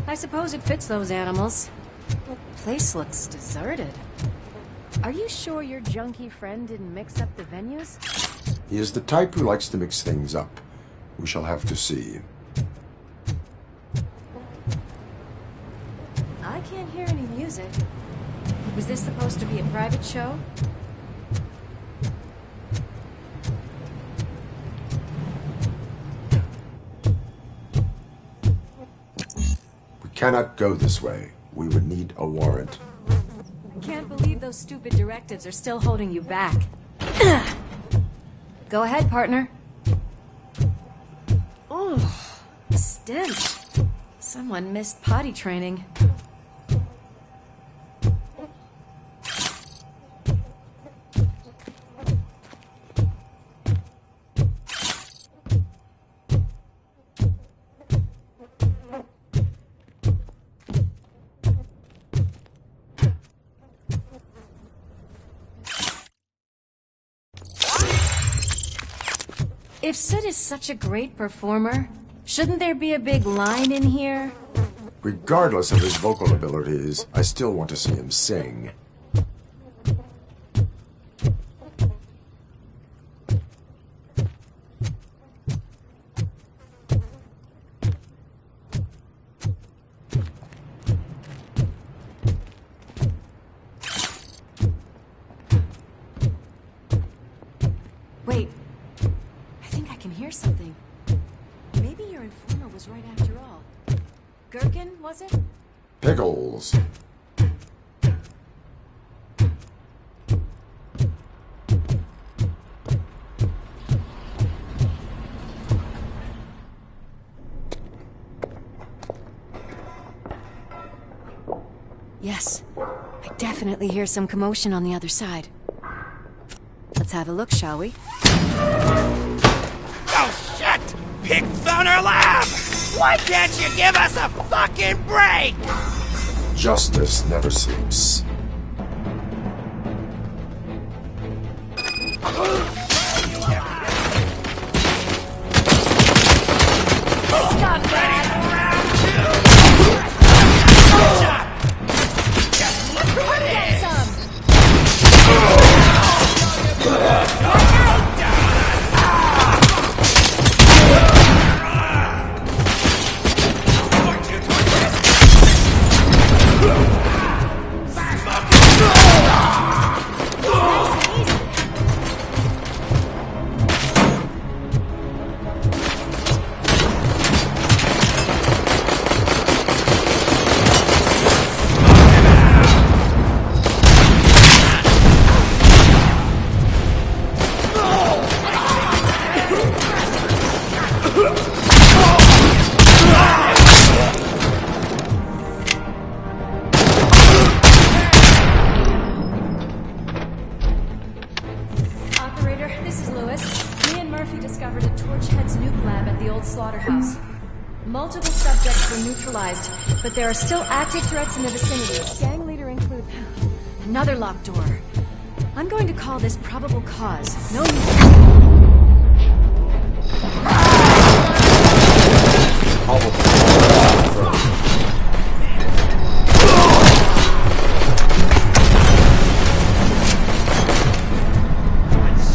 I suppose it fits those animals. The place looks deserted. Are you sure your junkie friend didn't mix up the venues? He is the type who likes to mix things up. We shall have to see. I can't hear any music. Was this supposed to be a private show? We cannot go this way. We would need a warrant. I can't believe those stupid directives are still holding you back. Go ahead, partner. Oh, the stench. Someone missed potty training. If Sid is such a great performer, shouldn't there be a big line in here? Regardless of his vocal abilities, I still want to see him sing. Wait. I think I can hear something. Maybe your informer was right after all. Gherkin, was it? Pickles. Yes. I definitely hear some commotion on the other side. Let's have a look, shall we? Oh, shit! Pig found our lab! Why can't you give us a fucking break? Justice never sleeps. Multiple subjects were neutralized, but there are still active threats in the vicinity. Gang leader include another locked door. I'm going to call this probable cause. No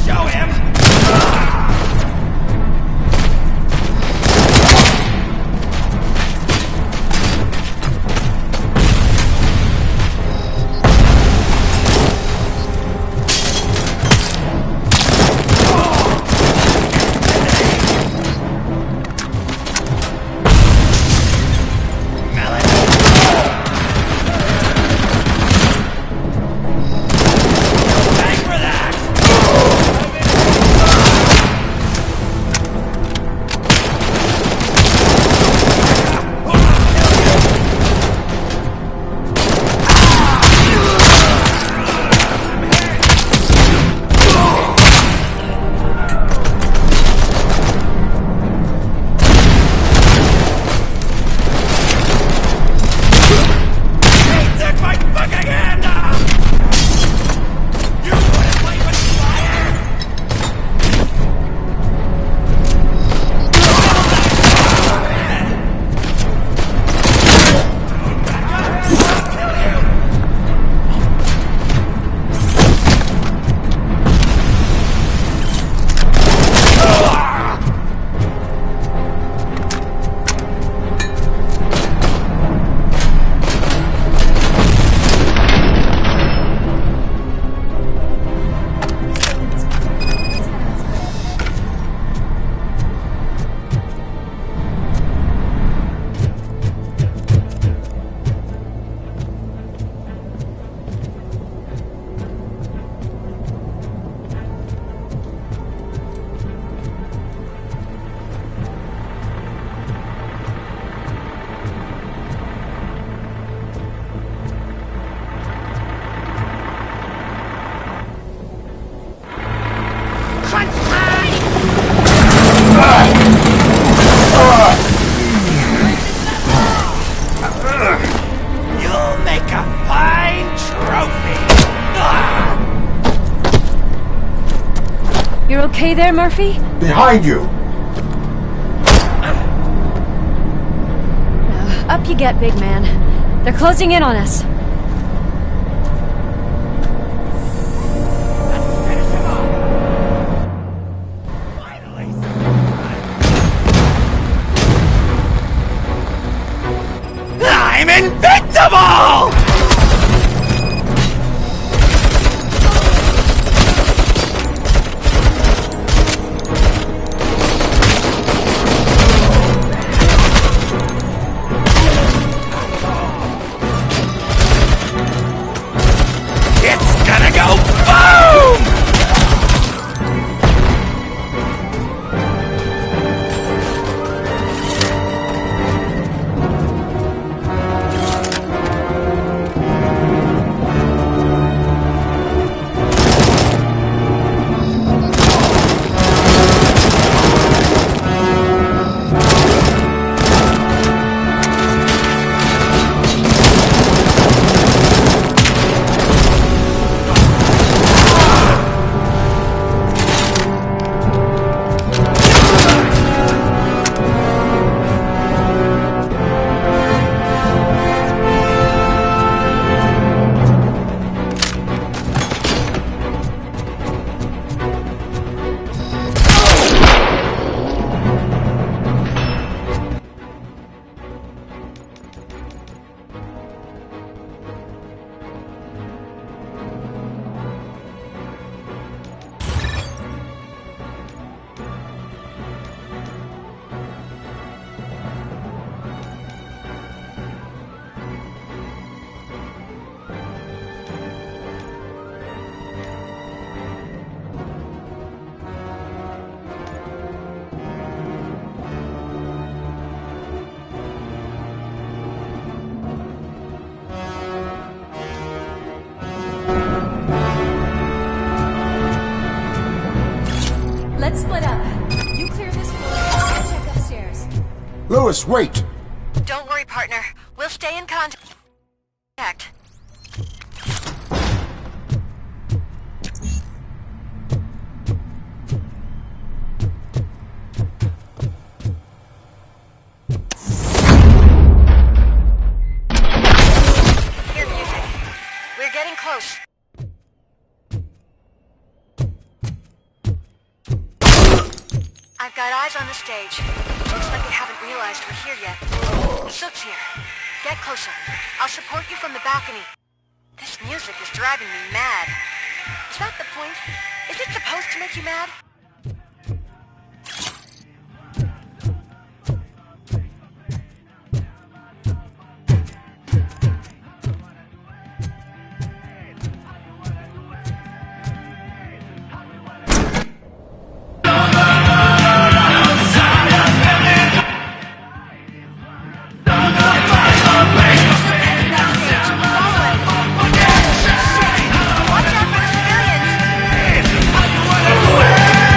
Show him! okay there, Murphy? Behind you! Up you get, big man. They're closing in on us. I'm invincible! It's gonna go boom! Let's split up. You clear this floor, I'll check upstairs. Lewis, wait! Don't worry, partner. We'll stay in contact. Hear music. We're getting close. I've got eyes on the stage. Looks like they haven't realized we're here yet. Sook's here. Get closer. I'll support you from the balcony. This music is driving me mad. Is that the point? Is it supposed to make you mad? Hey!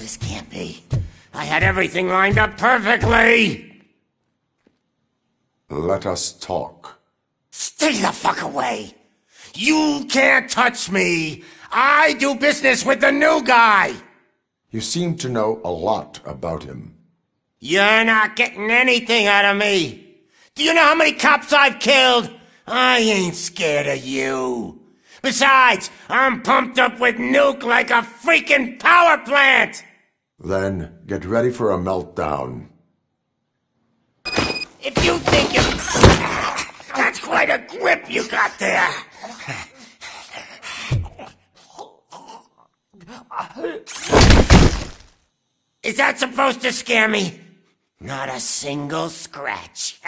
this can't be. I had everything lined up perfectly! Let us talk. Stay the fuck away! You can't touch me! I do business with the new guy! You seem to know a lot about him. You're not getting anything out of me! Do you know how many cops I've killed? I ain't scared of you. Besides, I'm pumped up with nuke like a freaking power plant! Then get ready for a meltdown. If you think you... That's quite a grip you got there! Is that supposed to scare me? Not a single scratch.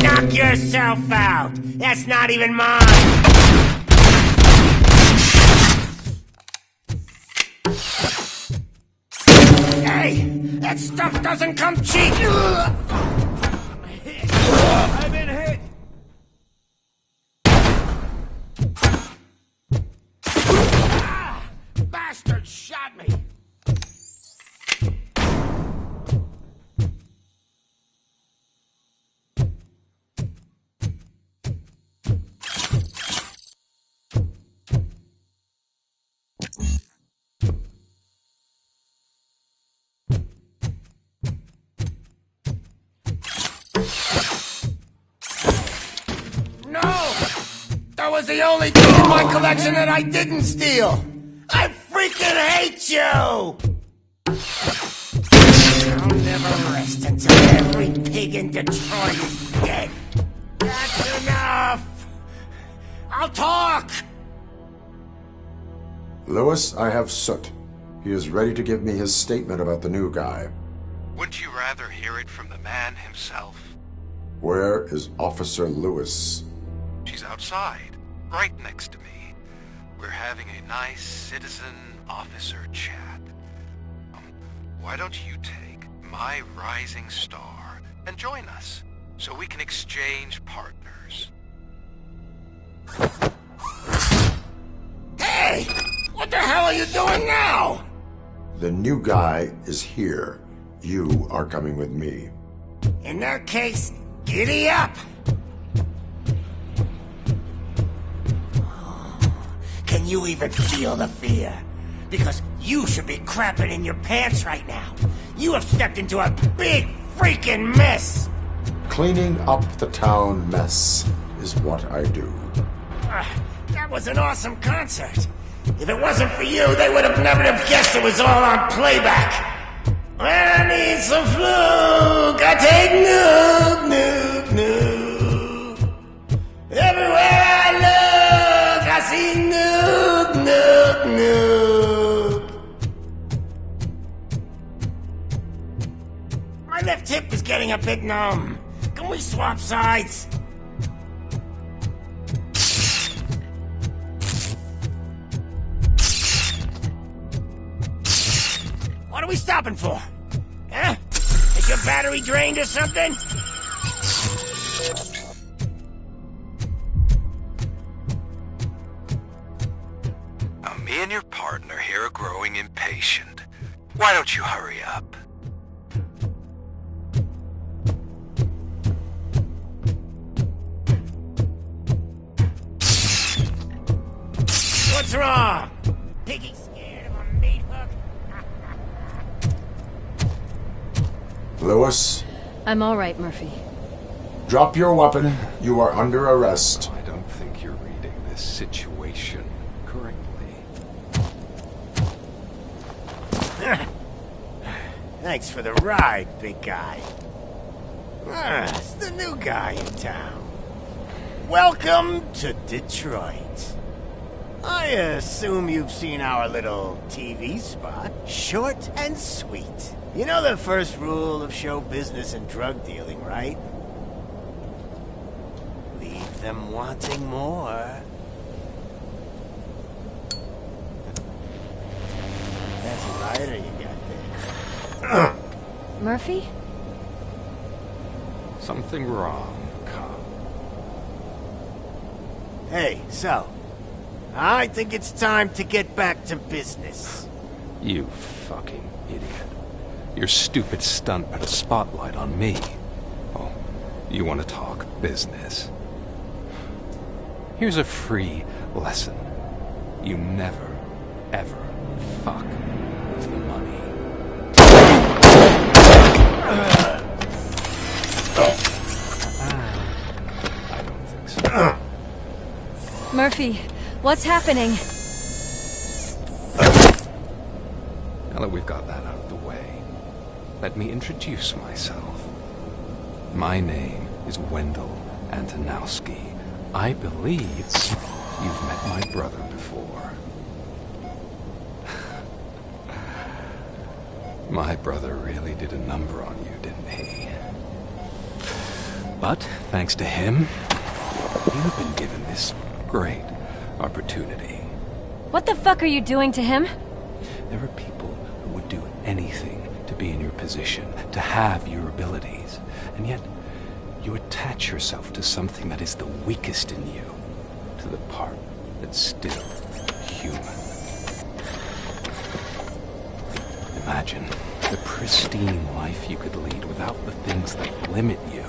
Knock yourself out! That's not even mine! Hey! That stuff doesn't come cheap! I've been hit! Ah! Bastard shot me! No! That was the only thing in my collection that I didn't steal! I freaking hate you! I'll never rest until every pig in Detroit is dead. That's enough! I'll talk! Lewis, I have Soot. He is ready to give me his statement about the new guy. Wouldn't you rather hear it from the man himself? Where is Officer Lewis? She's outside, right next to me. We're having a nice citizen-officer chat. Why don't you take my rising star and join us, so we can exchange partners? Hey! What the hell are you doing now? The new guy is here. You are coming with me. In that case, giddy up! Can you even feel the fear? Because you should be crapping in your pants right now. You have stepped into a big freaking mess! Cleaning up the town mess is what I do. That was an awesome concert. If it wasn't for you, they would have never have guessed it was all on playback. When I need some fluke, I take nuke, nuke, nuke. Everywhere I look, I see nuke, nuke, nuke. My left hip is getting a bit numb. Can we swap sides? What are we stopping for? Huh? Is your battery drained or something? Now, me and your partner here are growing impatient. Why don't you hurry up? What's wrong? Piggy scared of a meat hook? Lewis, I'm all right, Murphy. drop your weapon. You are under arrest. I don't think you're reading this situation correctly. Thanks for the ride, big guy. It's the new guy in town. Welcome to Detroit. I assume you've seen our little TV spot. Short and sweet. You know the first rule of show business and drug dealing, right? Leave them wanting more. That's a lighter you got there. Murphy? Something wrong, cop. Hey, so, I think it's time to get back to business. You fucking idiot. Your stupid stunt put a spotlight on me. Oh, you want to talk business? Here's a free lesson. You never, ever fuck with the money. I don't think so. Murphy, what's happening? Now that we've got that out of the way, let me introduce myself. My name is Wendell Antonowski. I believe you've met my brother before. My brother really did a number on you, didn't he? But, thanks to him, you've been given this great opportunity. What the fuck are you doing to him? There are people who would do anything to be in your position, to have your abilities, and yet you attach yourself to something that is the weakest in you, to the part that's still human. Imagine the pristine life you could lead without the things that limit you.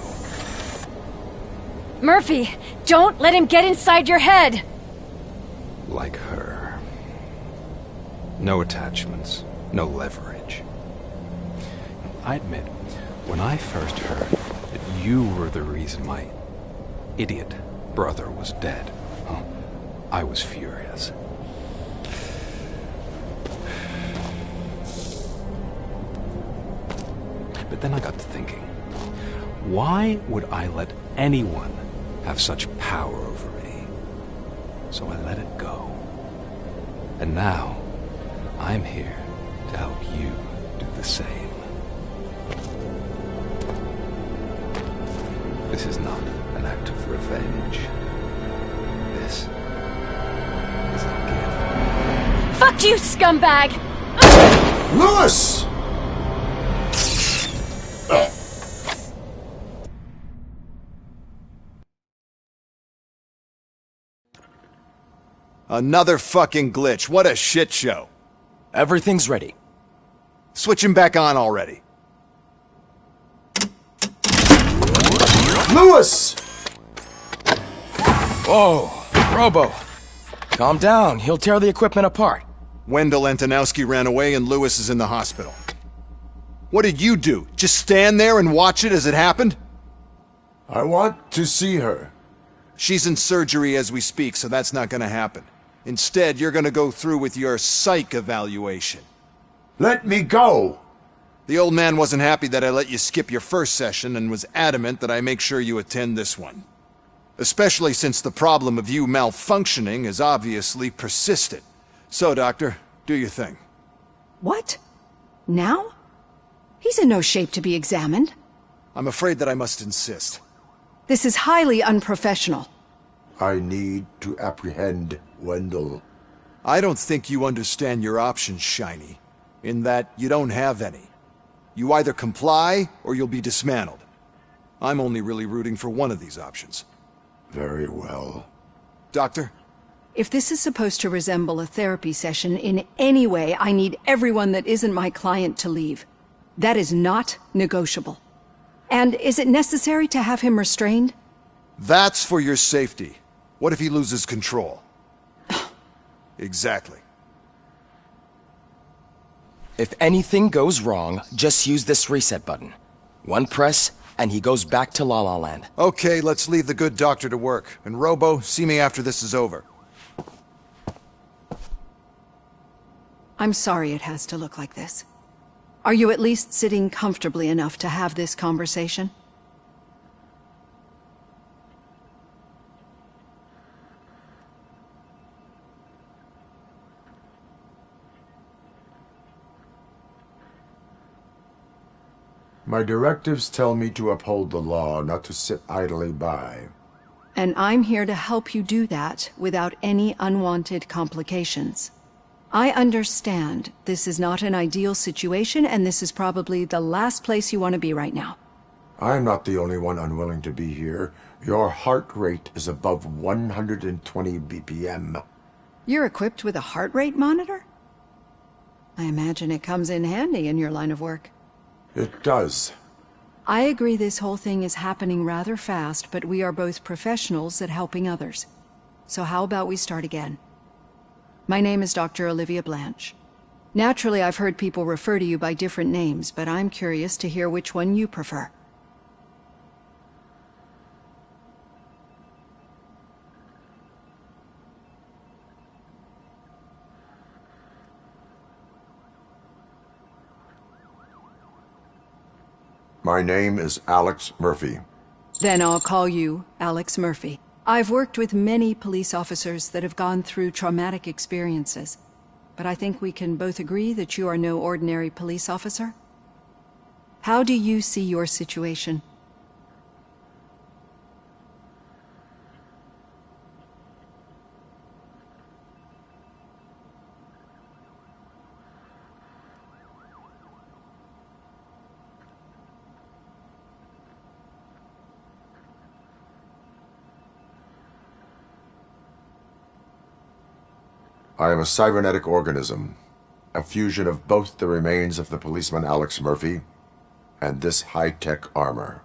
Murphy, don't let him get inside your head! Like her. No attachments, no leverage. I admit, when I first heard that you were the reason my idiot brother was dead, I was furious. But then I got to thinking, why would I let anyone have such power over me? So I let it go. And now, I'm here to help you do the same. This is not an act of revenge. This is a gift. Fuck you, scumbag! Lewis! Another fucking glitch. What a shit show. Everything's ready. Switch him back on already. Lewis! Whoa, Robo. Calm down. He'll tear the equipment apart. Wendell Antonowski ran away and Lewis is in the hospital. What did you do? Just stand there and watch it as it happened? I want to see her. She's in surgery as we speak, so that's not gonna happen. Instead, you're gonna go through with your psych evaluation. Let me go! The old man wasn't happy that I let you skip your first session and was adamant that I make sure you attend this one. Especially since the problem of you malfunctioning has obviously persisted. So, Doctor, do your thing. What? Now? He's in no shape to be examined. I'm afraid that I must insist. This is highly unprofessional. I need to apprehend Wendell. I don't think you understand your options, Shiny. In that you don't have any. You either comply, or you'll be dismantled. I'm only really rooting for one of these options. Very well. Doctor? If this is supposed to resemble a therapy session in any way, I need everyone that isn't my client to leave. That is not negotiable. And is it necessary to have him restrained? That's for your safety. What if he loses control? Exactly. If anything goes wrong, just use this reset button. One press, and he goes back to La La Land. Okay, let's leave the good doctor to work. And Robo, see me after this is over. I'm sorry it has to look like this. Are you at least sitting comfortably enough to have this conversation? My directives tell me to uphold the law, not to sit idly by. And I'm here to help you do that without any unwanted complications. I understand this is not an ideal situation, and this is probably the last place you want to be right now. I'm not the only one unwilling to be here. Your heart rate is above 120 BPM. You're equipped with a heart rate monitor? I imagine it comes in handy in your line of work. It does. I agree this whole thing is happening rather fast, but we are both professionals at helping others. So how about we start again? My name is Dr. Olivia Blanche. Naturally, I've heard people refer to you by different names, but I'm curious to hear which one you prefer. My name is Alex Murphy. Then I'll call you Alex Murphy. I've worked with many police officers that have gone through traumatic experiences, but I think we can both agree that you are no ordinary police officer. How do you see your situation? I am a cybernetic organism, a fusion of both the remains of the policeman Alex Murphy and this high-tech armor.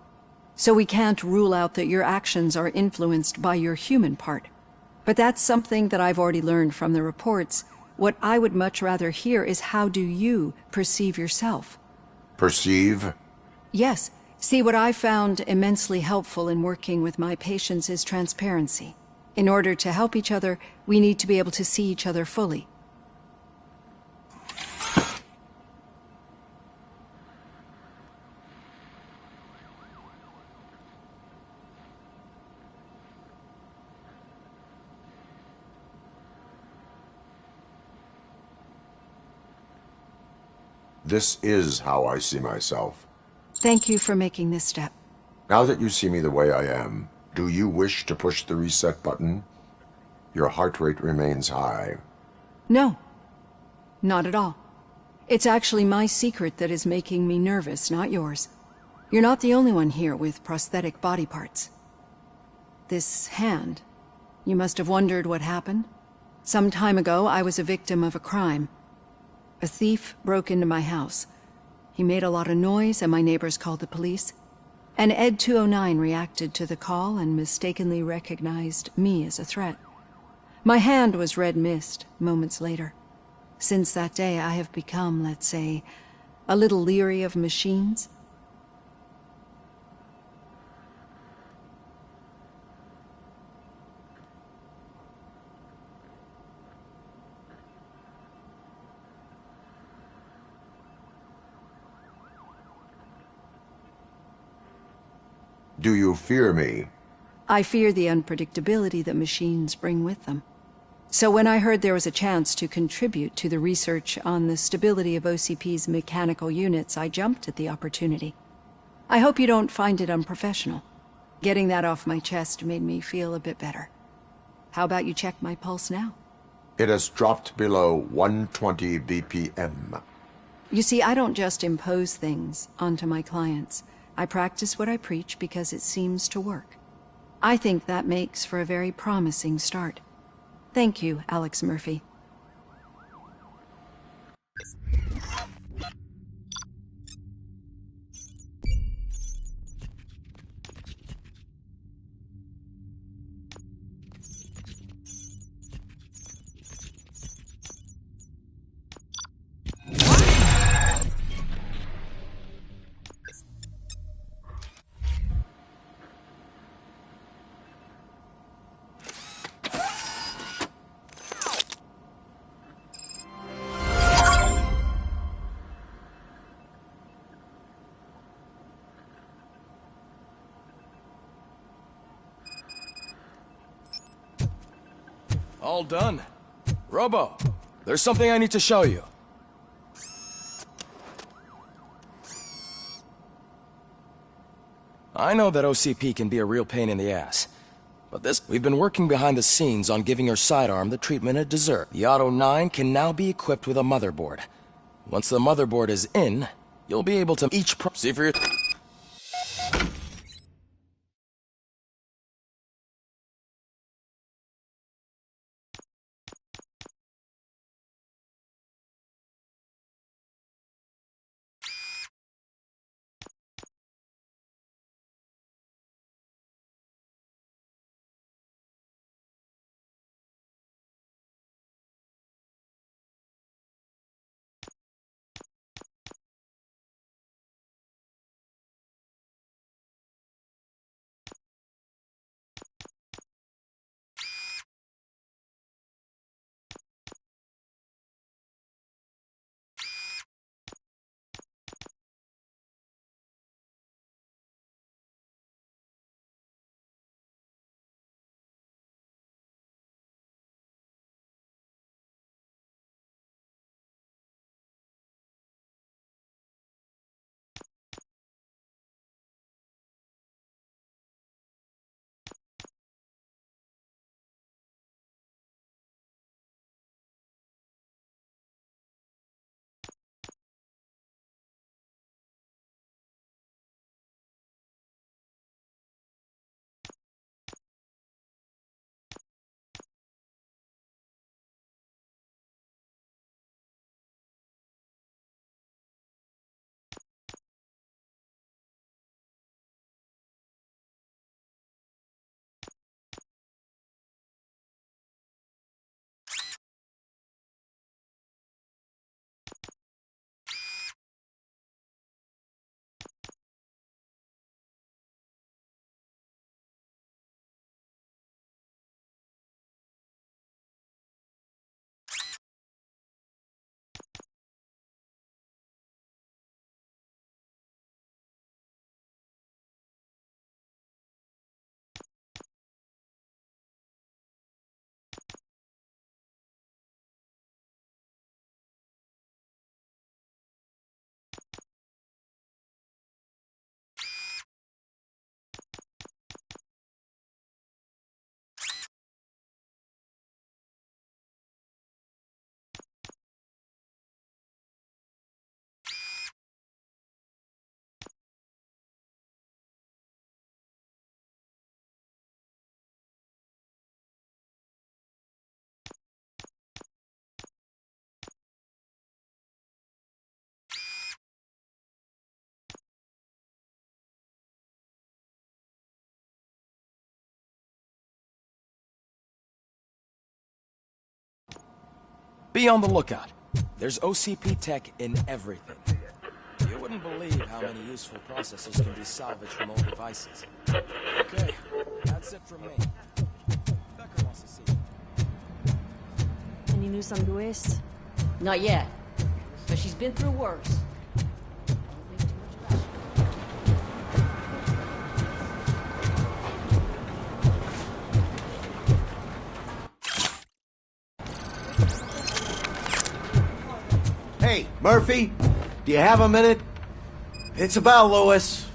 So we can't rule out that your actions are influenced by your human part. But that's something that I've already learned from the reports. What I would much rather hear is how do you perceive yourself? Perceive? Yes. See, what I found immensely helpful in working with my patients is transparency. In order to help each other, we need to be able to see each other fully. This is how I see myself. Thank you for making this step. Now that you see me the way I am, do you wish to push the reset button? Your heart rate remains high. No, not at all. It's actually my secret that is making me nervous, not yours. You're not the only one here with prosthetic body parts. This hand, you must have wondered what happened. Some time ago, I was a victim of a crime. A thief broke into my house. He made a lot of noise and my neighbors called the police. And Ed 209 reacted to the call and mistakenly recognized me as a threat. My hand was red mist moments later. Since that day, I have become, let's say, a little leery of machines. Do you fear me? I fear the unpredictability that machines bring with them. So when I heard there was a chance to contribute to the research on the stability of OCP's mechanical units, I jumped at the opportunity. I hope you don't find it unprofessional. Getting that off my chest made me feel a bit better. How about you check my pulse now? It has dropped below 120 BPM. You see, I don't just impose things onto my clients. I practice what I preach because it seems to work. I think that makes for a very promising start. Thank you, Alex Murphy. All done. Robo, there's something I need to show you. I know that OCP can be a real pain in the ass. But we've been working behind the scenes on giving her sidearm the treatment it deserves. The Auto 9 can now be equipped with a motherboard. Once the motherboard is in, you'll be able to see for your... Be on the lookout. There's OCP tech in everything. You wouldn't believe how many useful processors can be salvaged from old devices. Okay, that's it from me. Becker wants to see you. Any news on Luis? Not yet, but she's been through worse. Hey, Murphy, do you have a minute? It's about Lewis.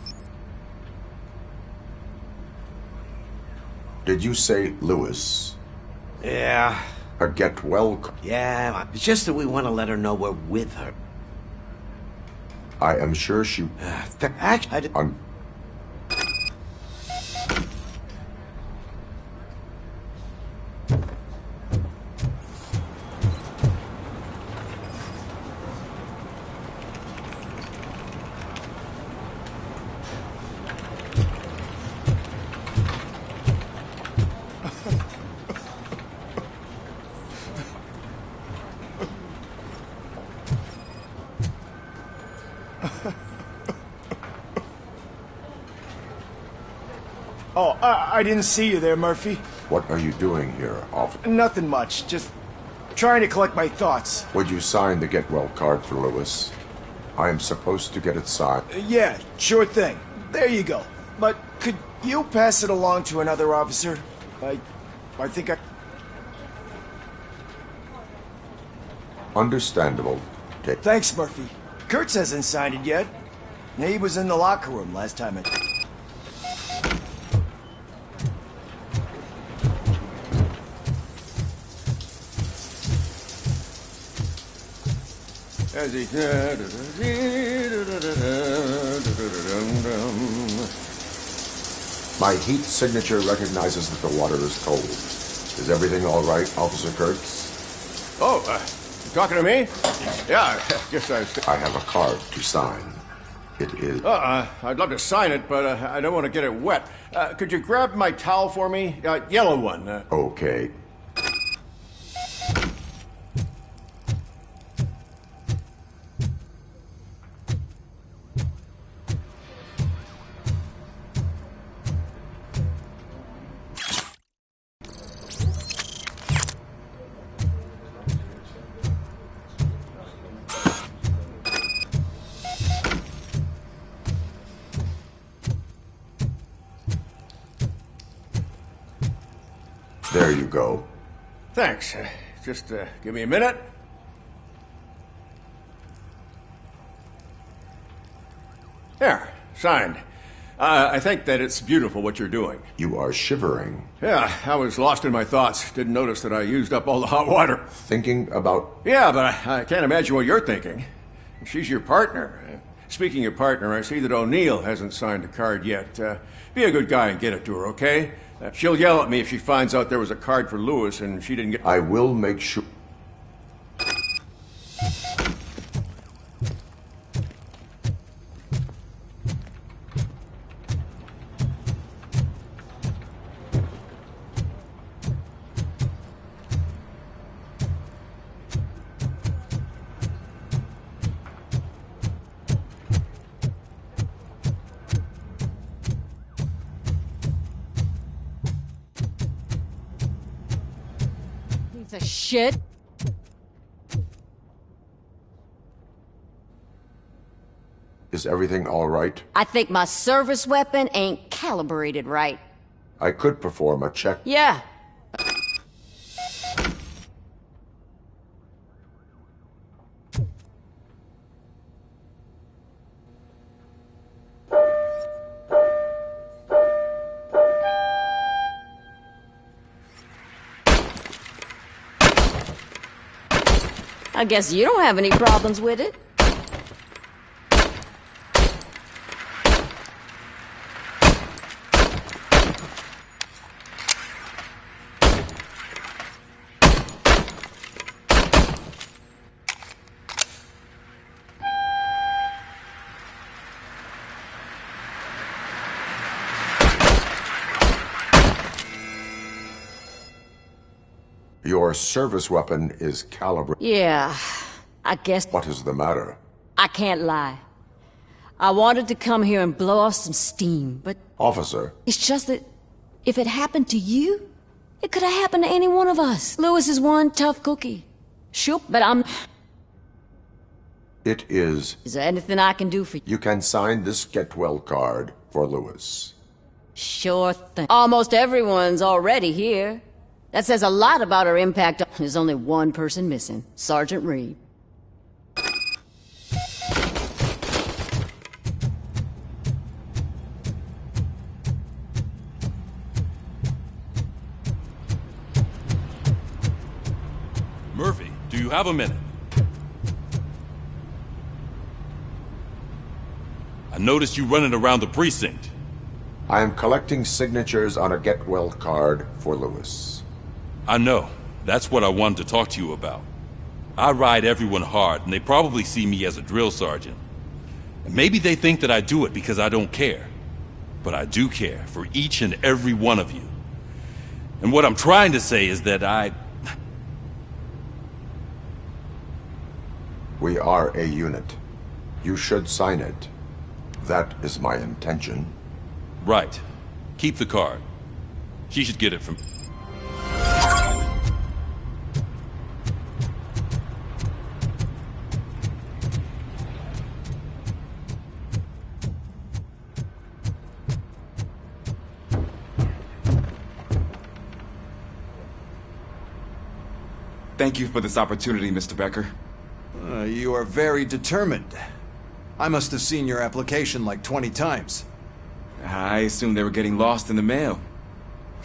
Did you say Lewis? Yeah. A get well? Yeah, it's just that we want to let her know we're with her. I am sure she... Actually, Oh, I didn't see you there, Murphy. What are you doing here, officer? Nothing much, just trying to collect my thoughts. Would you sign the get well card for Lewis? I am supposed to get it signed. Yeah, sure thing. There you go. But could you pass it along to another officer? I think I... Understandable. Thanks, Murphy. Kurtz hasn't signed it yet. He was in the locker room last time as he... My heat signature recognizes that the water is cold. Is everything all right, Officer Kurtz? Oh, you talking to me? Yeah, just I have a card to sign. It is... I'd love to sign it, but I don't want to get it wet. Could you grab my towel for me? Yellow one. Okay. There you go. Thanks. Just give me a minute. There, signed. I think that it's beautiful what you're doing. You are shivering. Yeah, I was lost in my thoughts. Didn't notice that I used up all the hot water. Thinking about... Yeah, but I can't imagine what you're thinking. She's your partner. Speaking of partner, I see that O'Neill hasn't signed a card yet. Be a good guy and get it to her, okay? She'll yell at me if she finds out there was a card for Lewis and she didn't get... I will make sure... Piece of shit. Is everything all right? I think my service weapon ain't calibrated right. I could perform a check. Yeah. I guess you don't have any problems with it. Your service weapon is calibrated. Yeah, I guess... What is the matter? I can't lie. I wanted to come here and blow off some steam, but... Officer. It's just that if it happened to you, it could have happened to any one of us. Lewis is one tough cookie. Sure, but I'm... It is... Is there anything I can do for you? You can sign this get well card for Lewis. Sure thing. Almost everyone's already here. That says a lot about our impact. There's only one person missing. Sergeant Reed. Murphy, do you have a minute? I noticed you running around the precinct. I am collecting signatures on a get well card for Lewis. I know. That's what I wanted to talk to you about. I ride everyone hard, and they probably see me as a drill sergeant. And maybe they think that I do it because I don't care. But I do care for each and every one of you. And what I'm trying to say is that We are a unit. You should sign it. That is my intention. Right. Keep the card. She should get it from... Thank you for this opportunity, Mr. Becker. You are very determined. I must have seen your application like 20 times. I assumed they were getting lost in the mail.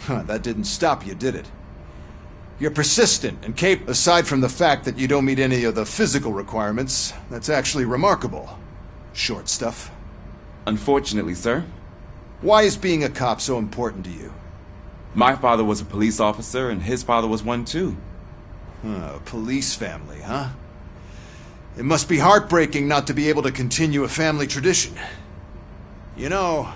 That didn't stop you, did it? You're persistent and capable. Aside from the fact that you don't meet any of the physical requirements, that's actually remarkable. Short stuff. Unfortunately, sir. Why is being a cop so important to you? My father was a police officer, and his father was one too. A police family, huh? It must be heartbreaking not to be able to continue a family tradition. You know,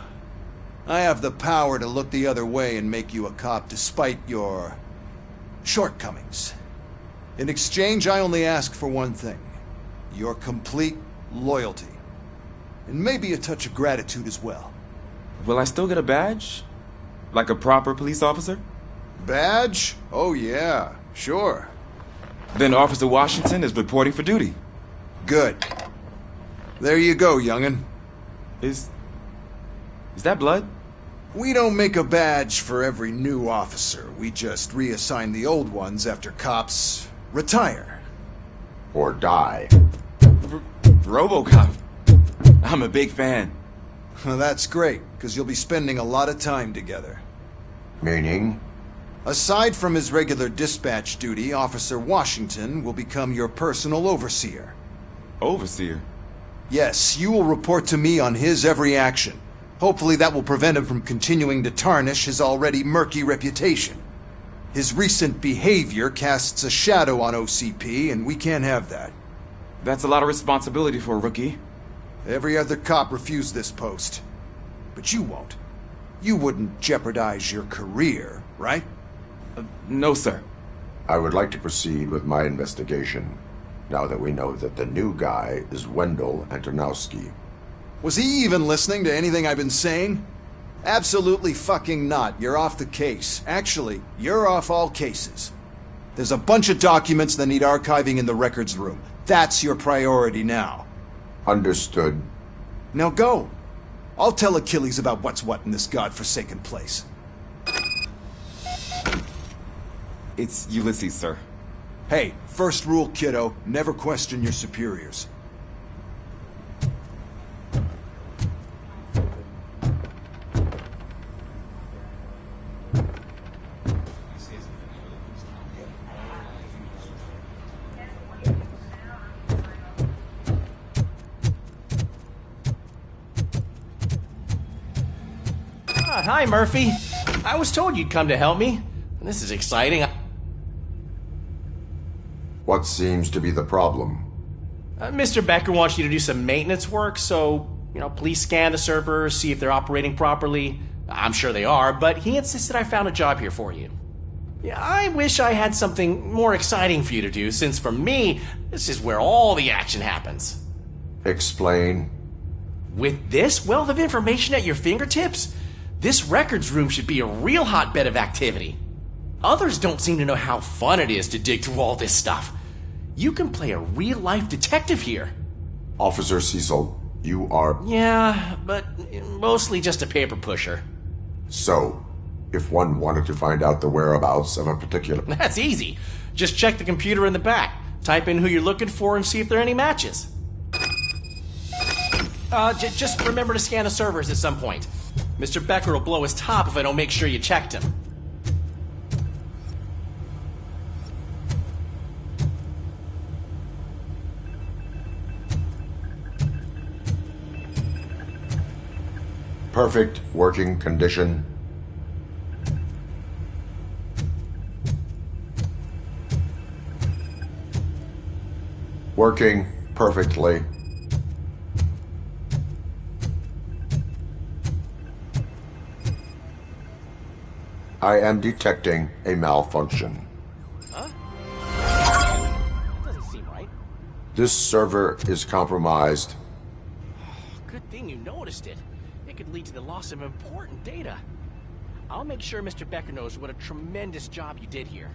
I have the power to look the other way and make you a cop despite your shortcomings. In exchange, I only ask for one thing. Your complete loyalty. And maybe a touch of gratitude as well. Will I still get a badge? Like a proper police officer? Badge? Oh yeah, sure. Then Officer Washington is reporting for duty. Good. There you go, young'un. Is that blood? We don't make a badge for every new officer. We just reassign the old ones after cops retire. Or die. Robocop. I'm a big fan. Well, that's great, because you'll be spending a lot of time together. Meaning? Aside from his regular dispatch duty, Officer Washington will become your personal overseer. Overseer? Yes, you will report to me on his every action. Hopefully that will prevent him from continuing to tarnish his already murky reputation. His recent behavior casts a shadow on OCP, and we can't have that. That's a lot of responsibility for a rookie. Every other cop refused this post. But you won't. You wouldn't jeopardize your career, right? No, sir. I would like to proceed with my investigation, now that we know that the new guy is Wendell Antonowski. Was he even listening to anything I've been saying? Absolutely fucking not. You're off the case. Actually, you're off all cases. There's a bunch of documents that need archiving in the records room. That's your priority now. Understood. Now go. I'll tell Achilles about what's what in this godforsaken place. It's Ulysses, sir. Hey, first rule, kiddo, never question your superiors. Hi, Murphy. I was told you'd come to help me. This is exciting. What seems to be the problem? Mr. Becker wants you to do some maintenance work, so, please scan the servers, see if they're operating properly. I'm sure they are, but he insisted I found a job here for you. Yeah, I wish I had something more exciting for you to do, since for me, this is where all the action happens. Explain. With this wealth of information at your fingertips, this records room should be a real hotbed of activity. Others don't seem to know how fun it is to dig through all this stuff. You can play a real-life detective here. Officer Cecil, you are... Yeah, but mostly just a paper pusher. So, if one wanted to find out the whereabouts of a particular... That's easy. Just check the computer in the back, type in who you're looking for, and see if there are any matches. Just remember to scan the servers at some point. Mr. Becker will blow his top if I don't make sure you checked him. Perfect working condition. Working perfectly. I am detecting a malfunction. Huh? Doesn't seem right. This server is compromised. Good thing you noticed it. It could lead to the loss of important data. I'll make sure Mr. Becker knows what a tremendous job you did here.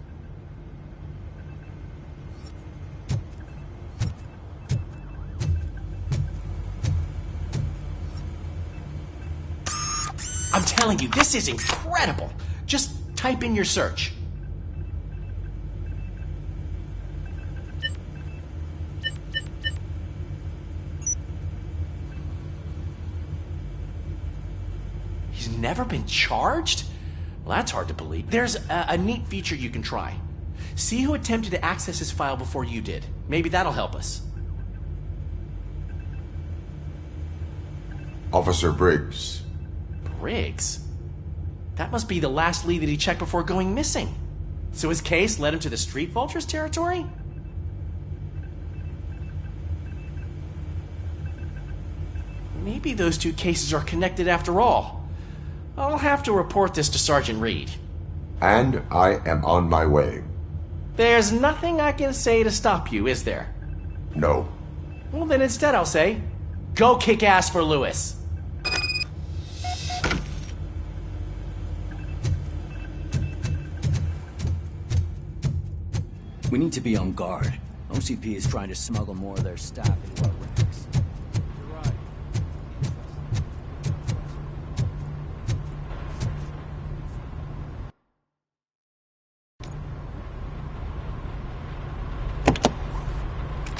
I'm telling you, this is incredible. Just type in your search. He's never been charged? Well, that's hard to believe. There's a neat feature you can try. See who attempted to access his file before you did. Maybe that'll help us. Officer Briggs. Briggs? That must be the last lead that he checked before going missing. So his case led him to the Street Vultures territory? Maybe those two cases are connected after all. I'll have to report this to Sergeant Reed. And I am on my way. There's nothing I can say to stop you, is there? No. Well, then instead I'll say, go kick ass for Lewis. We need to be on guard. OCP is trying to smuggle more of their staff into our ranks. You're right.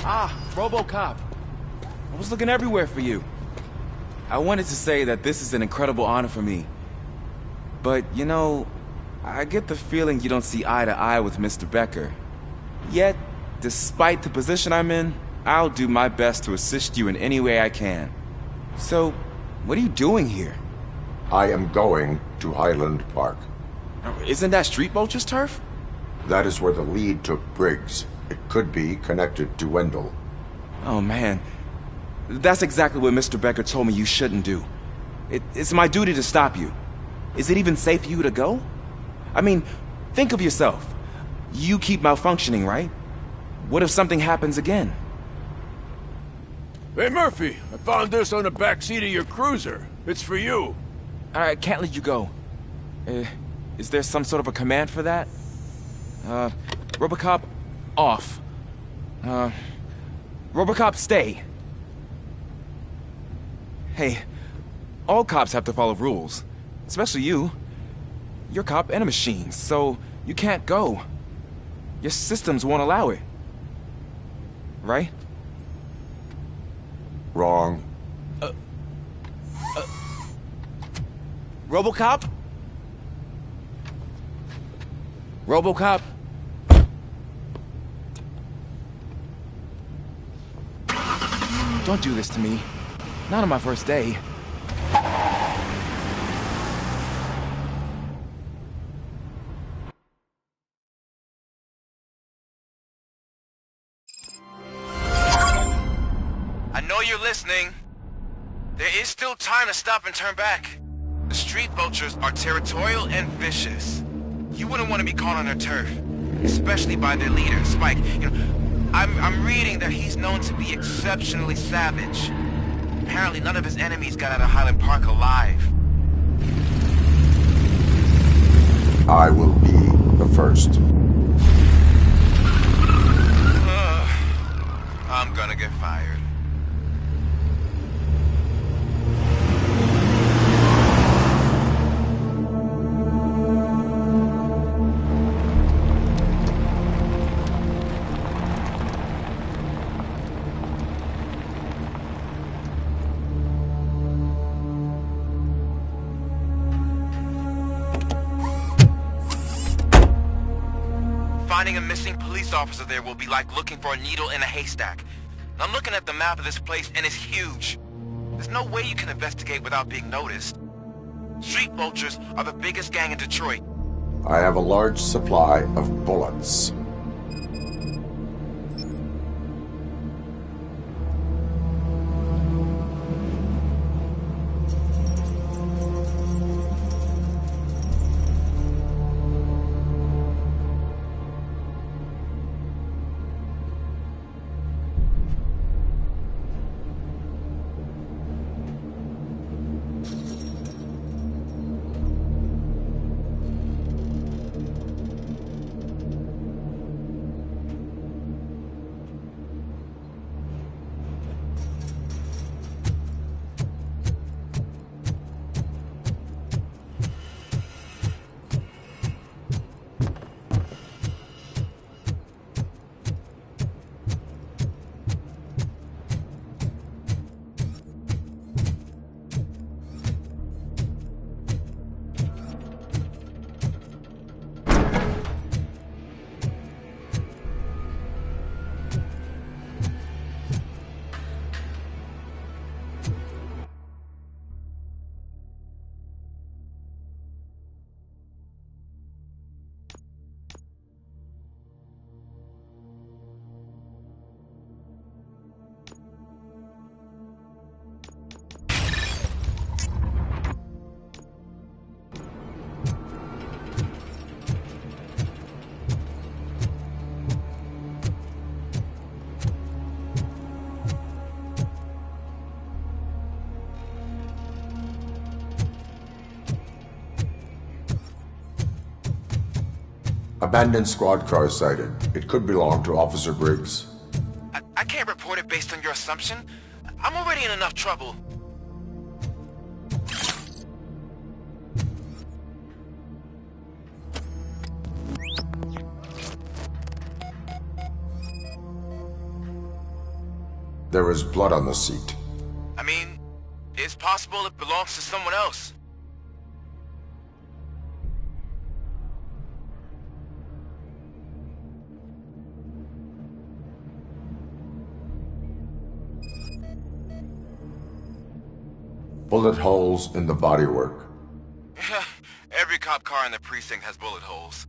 Ah, Robocop. I was looking everywhere for you. I wanted to say that this is an incredible honor for me. But, you know, I get the feeling you don't see eye to eye with Mr. Becker. Yet, despite the position I'm in, I'll do my best to assist you in any way I can. So, what are you doing here? I am going to Highland Park. Isn't that Street Vulture's turf? That is where the lead took Briggs. It could be connected to Wendell. Oh man, that's exactly what Mr. Becker told me you shouldn't do. It's my duty to stop you. Is it even safe for you to go? I mean, think of yourself. You keep malfunctioning, right? What if something happens again? Hey, Murphy, I found this on the back seat of your cruiser. It's for you. I can't let you go. Is there some sort of a command for that? Robocop, off. Robocop, stay. Hey, all cops have to follow rules. Especially you. You're a cop and a machine, so you can't go. Your systems won't allow it. Right? Wrong. Robocop? Robocop? Don't do this to me. Not on my first day. I know you're listening. There is still time to stop and turn back. The Street Vultures are territorial and vicious. You wouldn't want to be caught on their turf, especially by their leader, Spike. You know, I'm reading that he's known to be exceptionally savage. Apparently none of his enemies got out of Highland Park alive. I will be the first. I'm gonna get fired. Finding a missing police officer there will be like looking for a needle in a haystack. And I'm looking at the map of this place and it's huge. There's no way you can investigate without being noticed. Street Vultures are the biggest gang in Detroit. I have a large supply of bullets. Abandoned squad car sighted. It could belong to Officer Briggs. I can't report it based on your assumption. I'm already in enough trouble. There is blood on the seat. I mean, it's possible it belongs to someone else. Bullet holes in the bodywork. Every cop car in the precinct has bullet holes.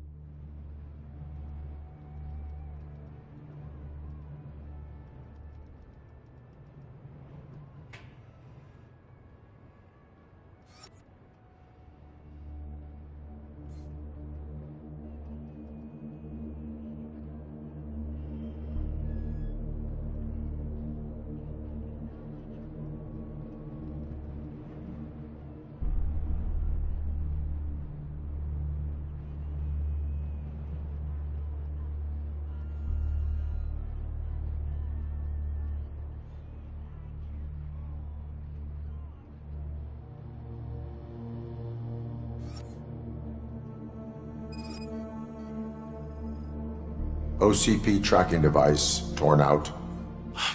OCP tracking device torn out.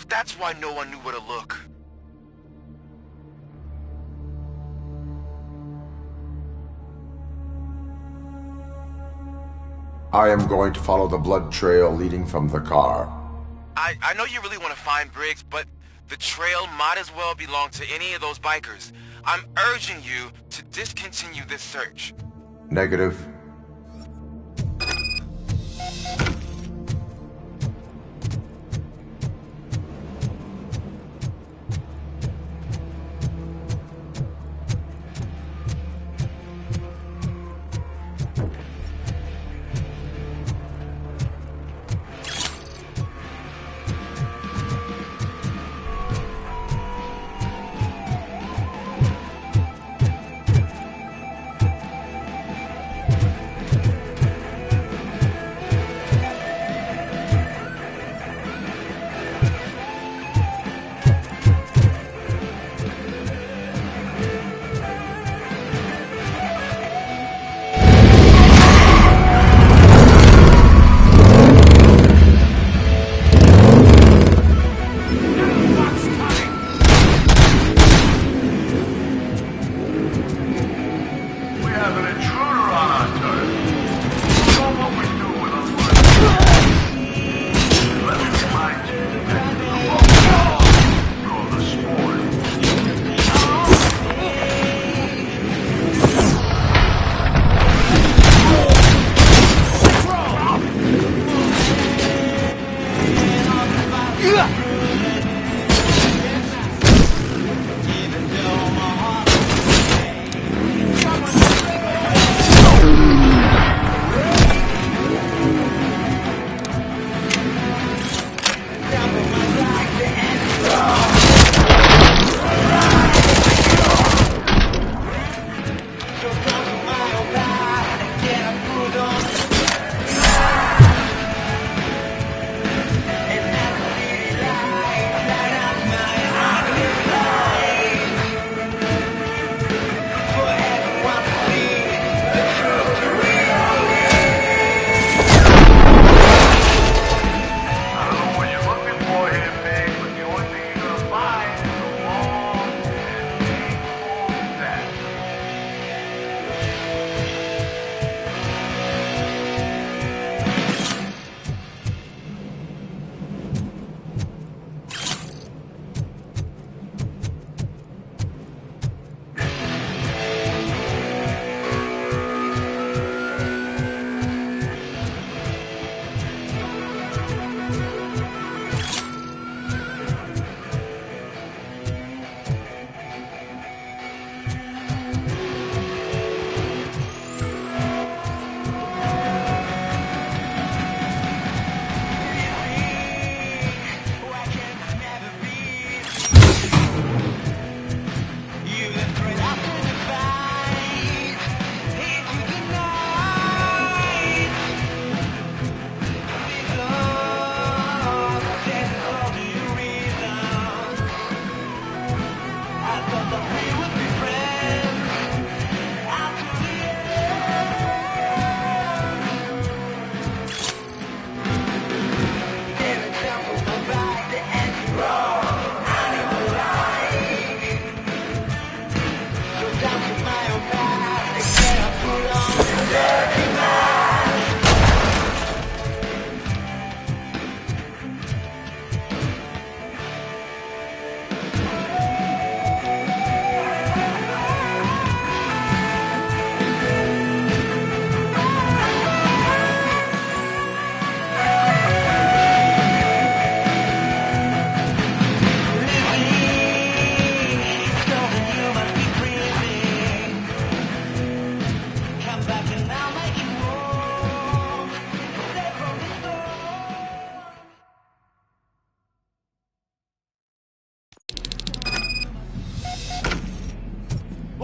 That's why no one knew where to look. I am going to follow the blood trail leading from the car. I know you really want to find Briggs, but the trail might as well belong to any of those bikers. I'm urging you to discontinue this search. Negative.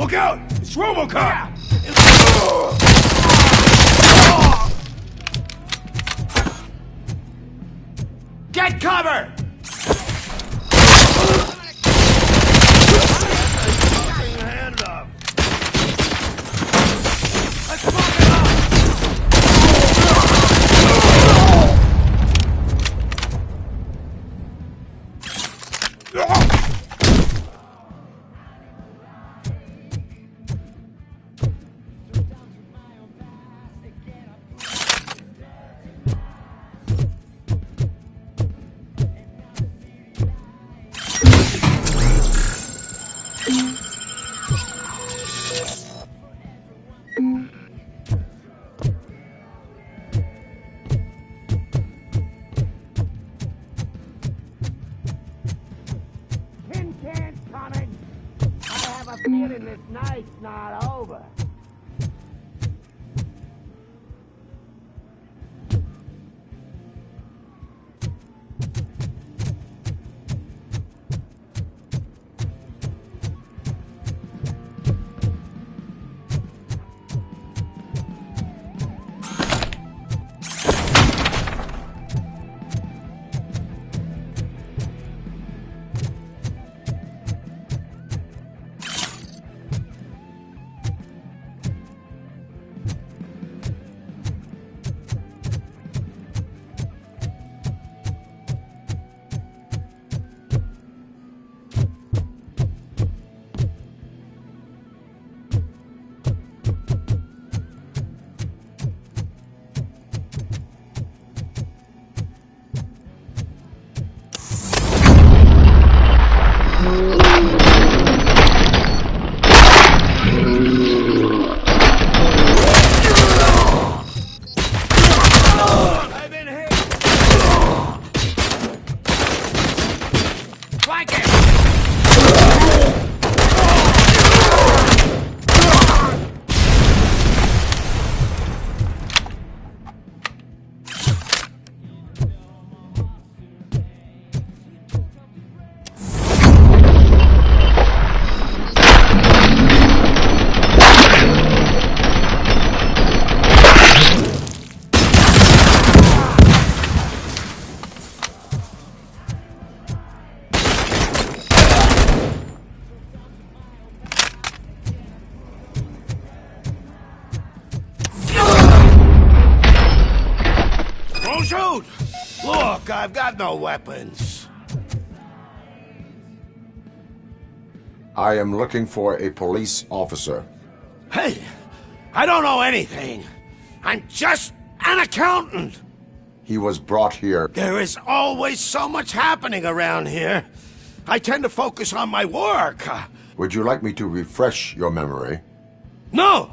Look out! It's Robocop! Get cover! Feeling this night's not over. Shoot! Look, I've got no weapons. I am looking for a police officer. Hey, I don't know anything. I'm just an accountant. He was brought here. There is always so much happening around here. I tend to focus on my work. Would you like me to refresh your memory? No!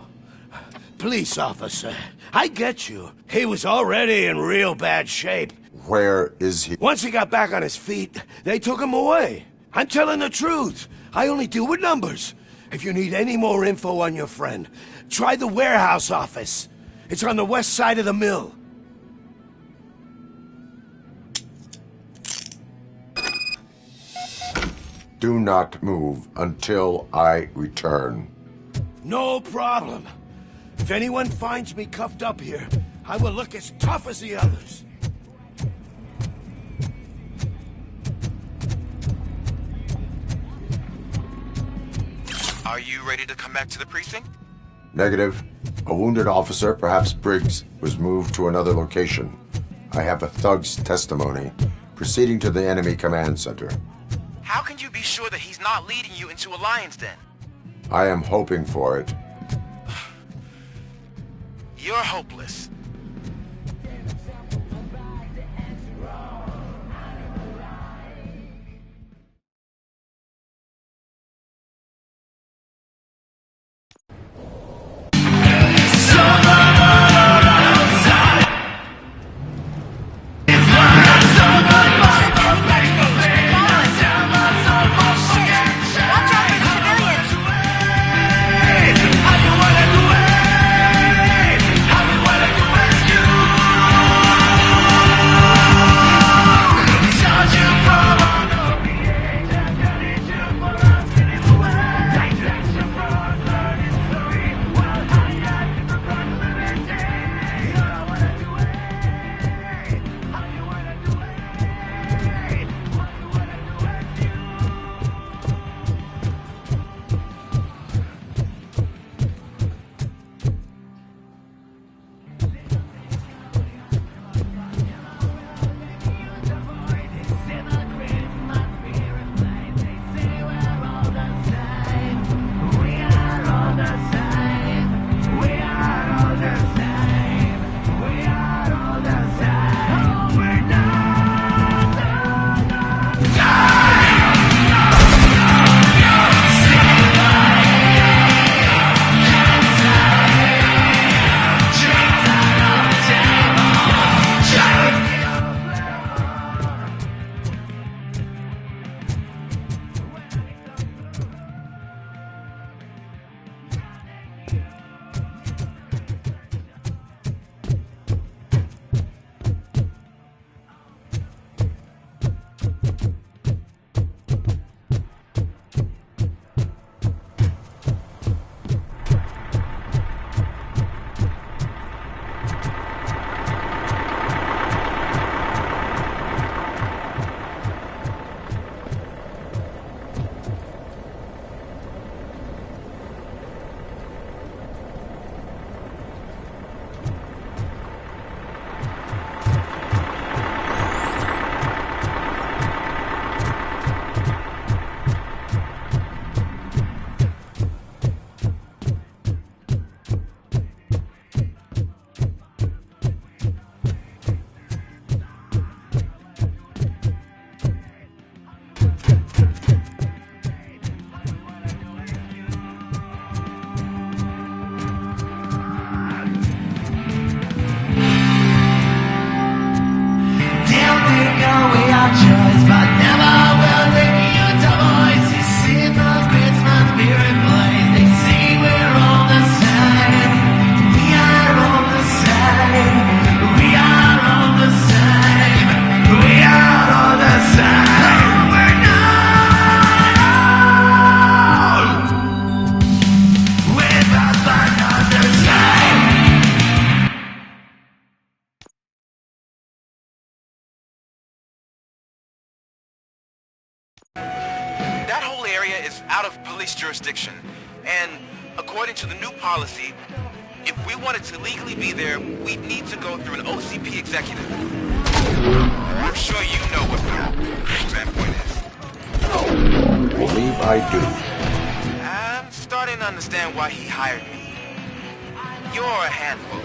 Police officer, I get you. He was already in real bad shape. Where is he? Once he got back on his feet, they took him away. I'm telling the truth. I only deal with numbers. If you need any more info on your friend, try the warehouse office. It's on the west side of the mill. Do not move until I return. No problem. If anyone finds me cuffed up here, I will look as tough as the others. Are you ready to come back to the precinct? Negative. A wounded officer, perhaps Briggs, was moved to another location. I have a thug's testimony, proceeding to the enemy command center. How can you be sure that he's not leading you into a lion's den? I am hoping for it. You're hopeless. Watch out for the civilians! That whole area is out of police jurisdiction, and according to the new policy, if we wanted to legally be there, we'd need to go through an OCP executive. I'm sure you know what that point is. Believe I do. I'm starting to understand why he hired me. You're a handful.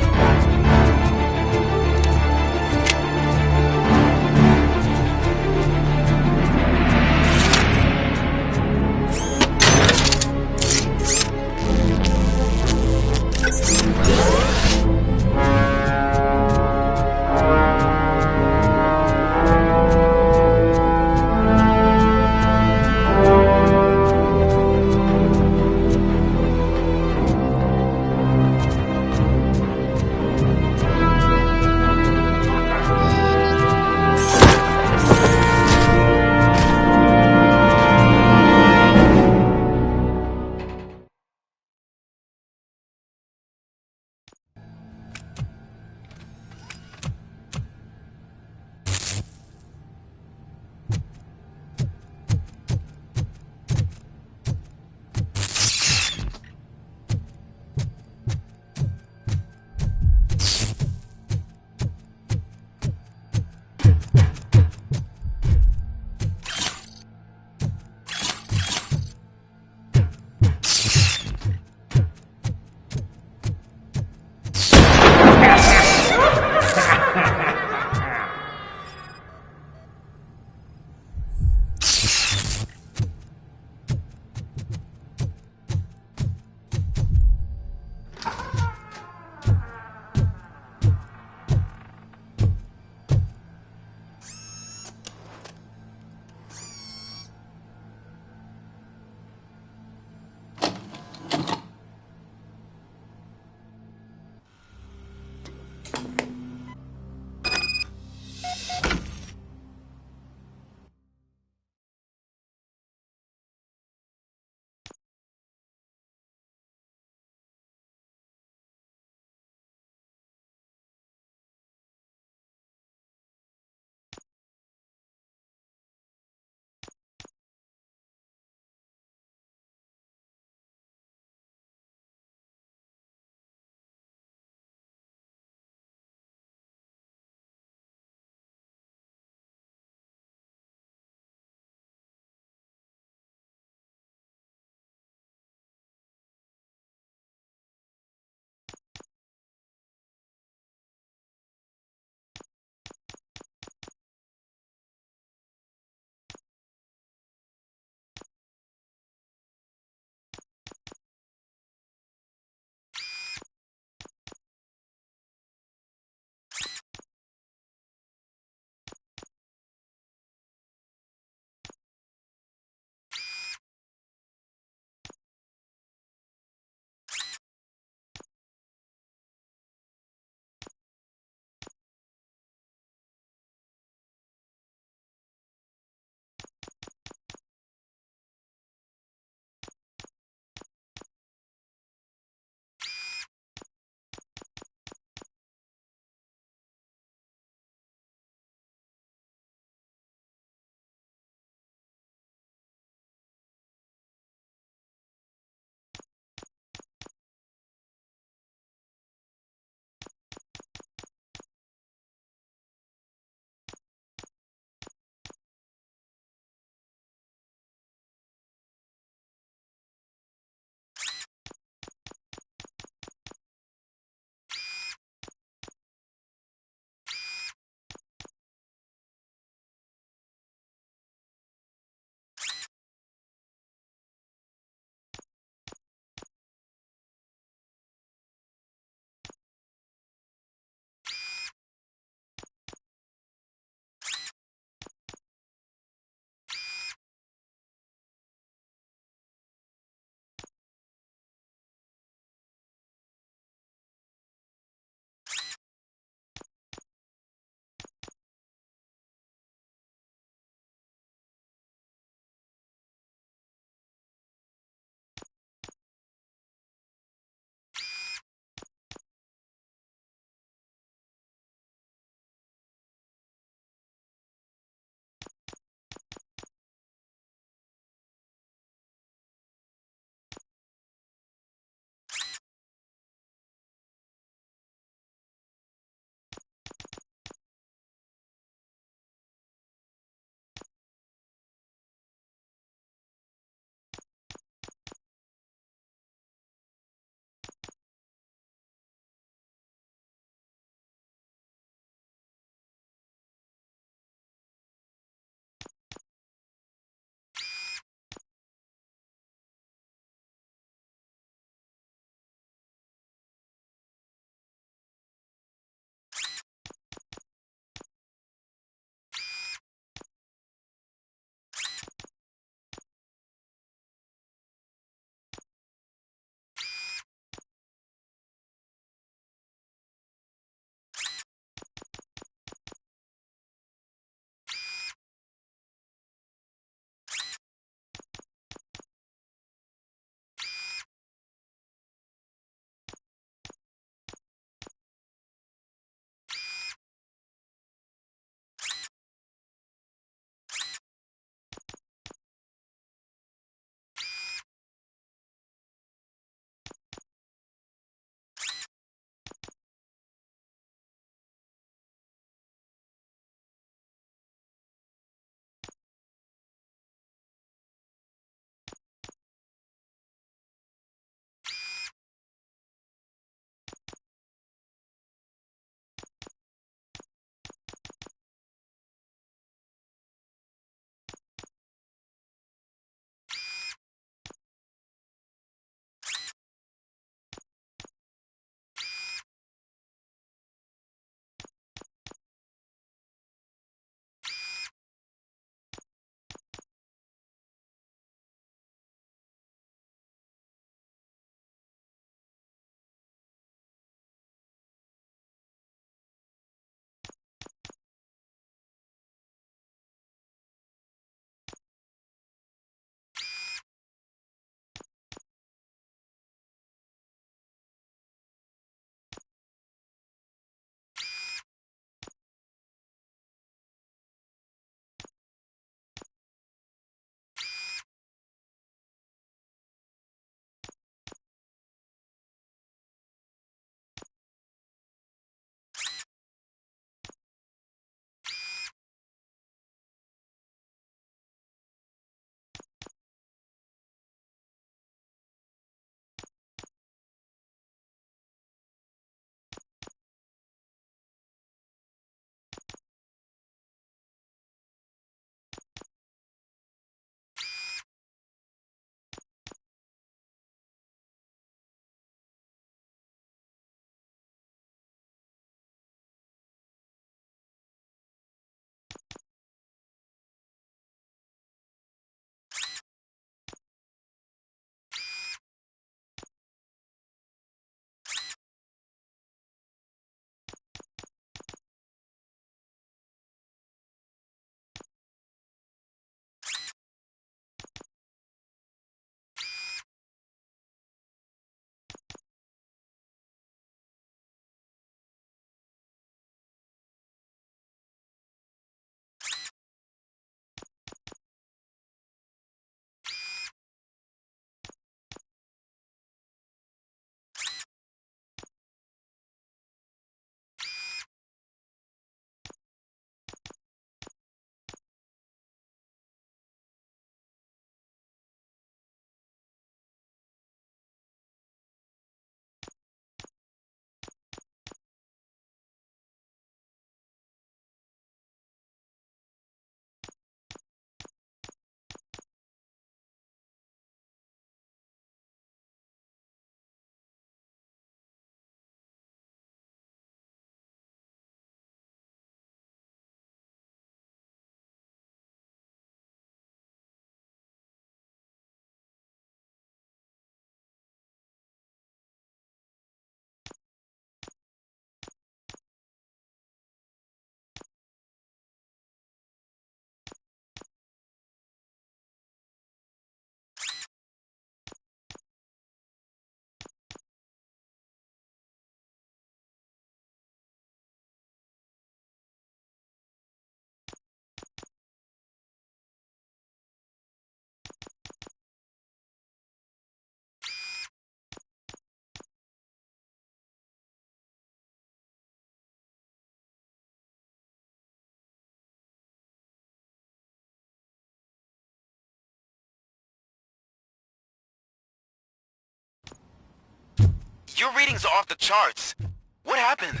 Your readings are off the charts. What happened?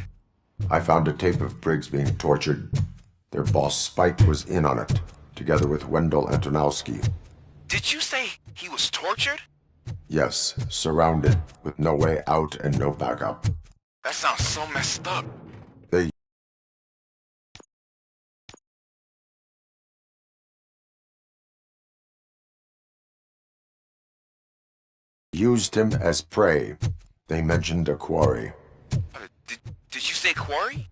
I found a tape of Briggs being tortured. Their boss Spike was in on it, together with Wendell Antonowski. Did you say he was tortured? Yes, surrounded, with no way out and no backup. That sounds so messed up. They used him as prey. They mentioned a quarry. Did you say quarry?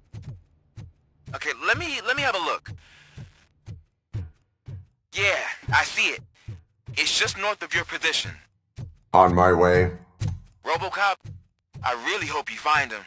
Okay, let me have a look. Yeah, I see it. It's just north of your position. On my way. Robocop, I really hope you find him.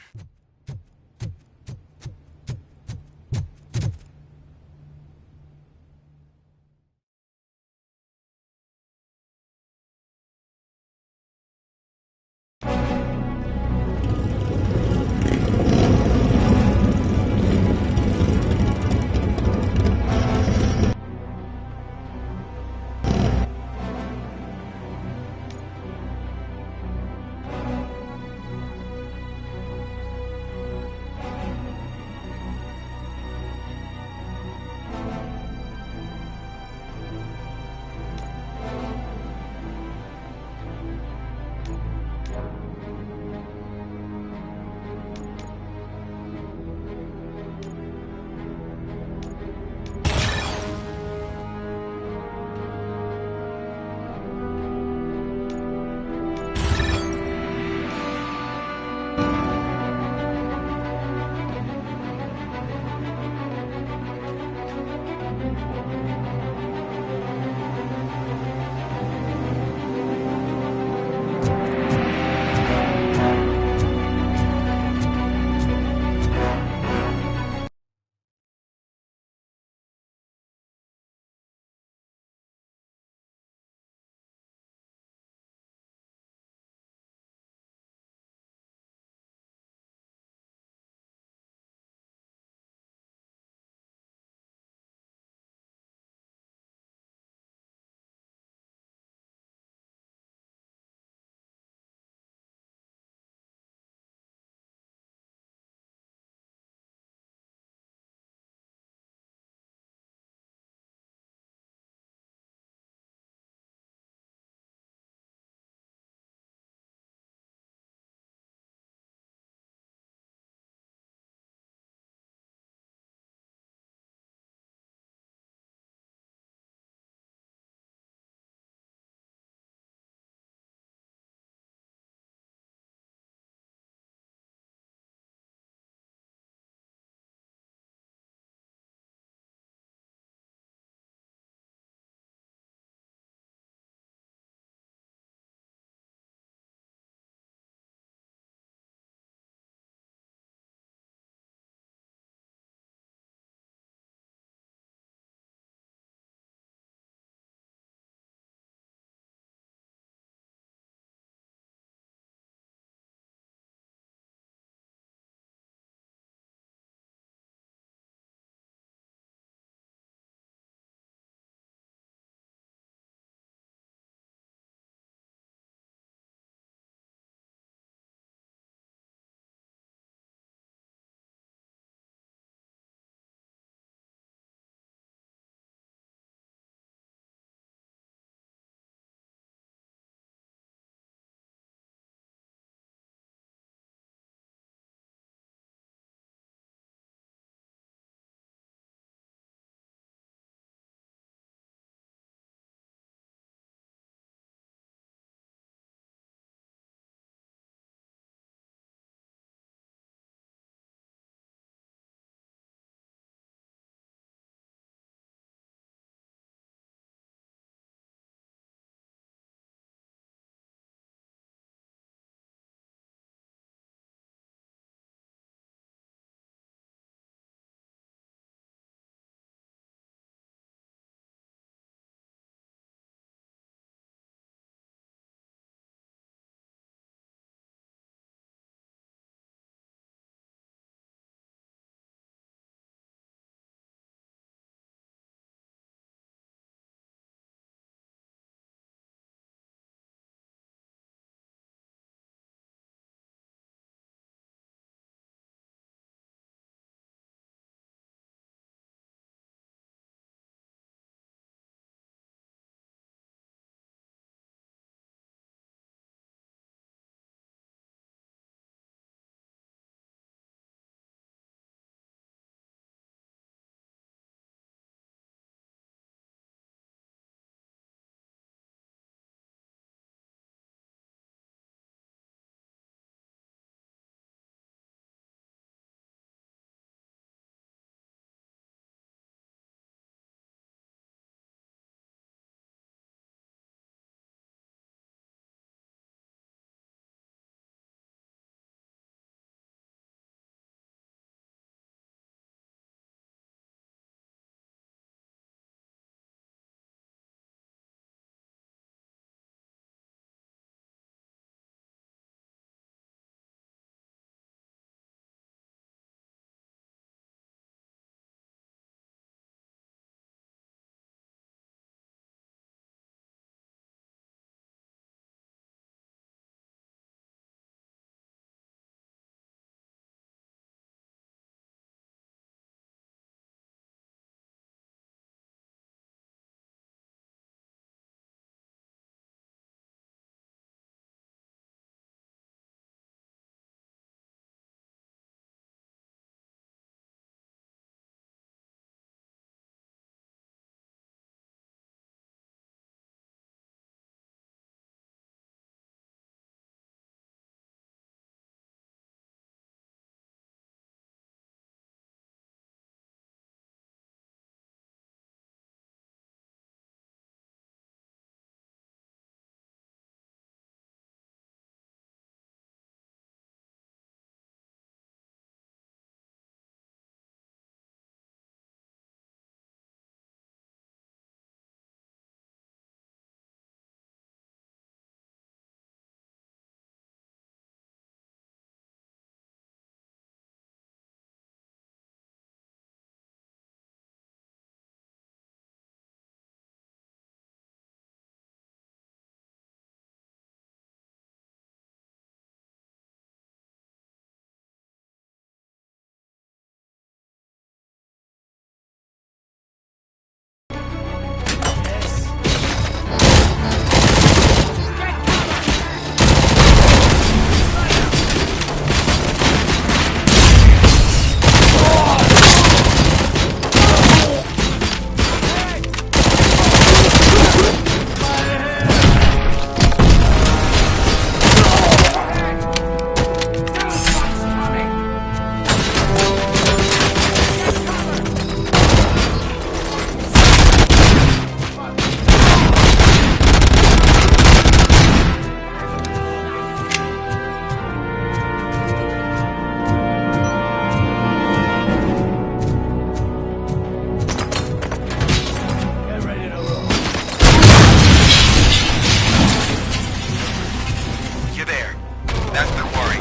That's their worry.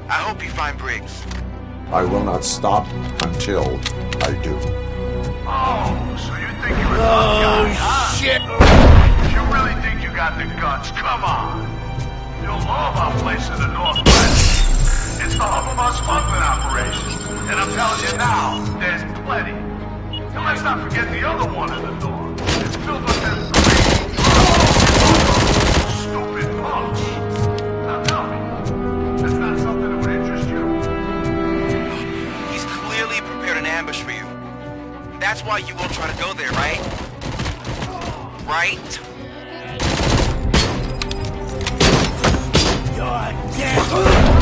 I hope you find Briggs. I will not stop until I do. Oh, so you think you're a tough guy, huh? Shit! You really think you got the guts? Come on. You'll love our place in the Northwest. It's the hub of our smuggling operations. And I'm telling you now, there's plenty. And let's not forget the other one in the north. It's filled with them stupid punks. Now tell me, that's not something that would interest you? He's clearly prepared an ambush for you. That's why you won't try to go there, right? Right? God damn!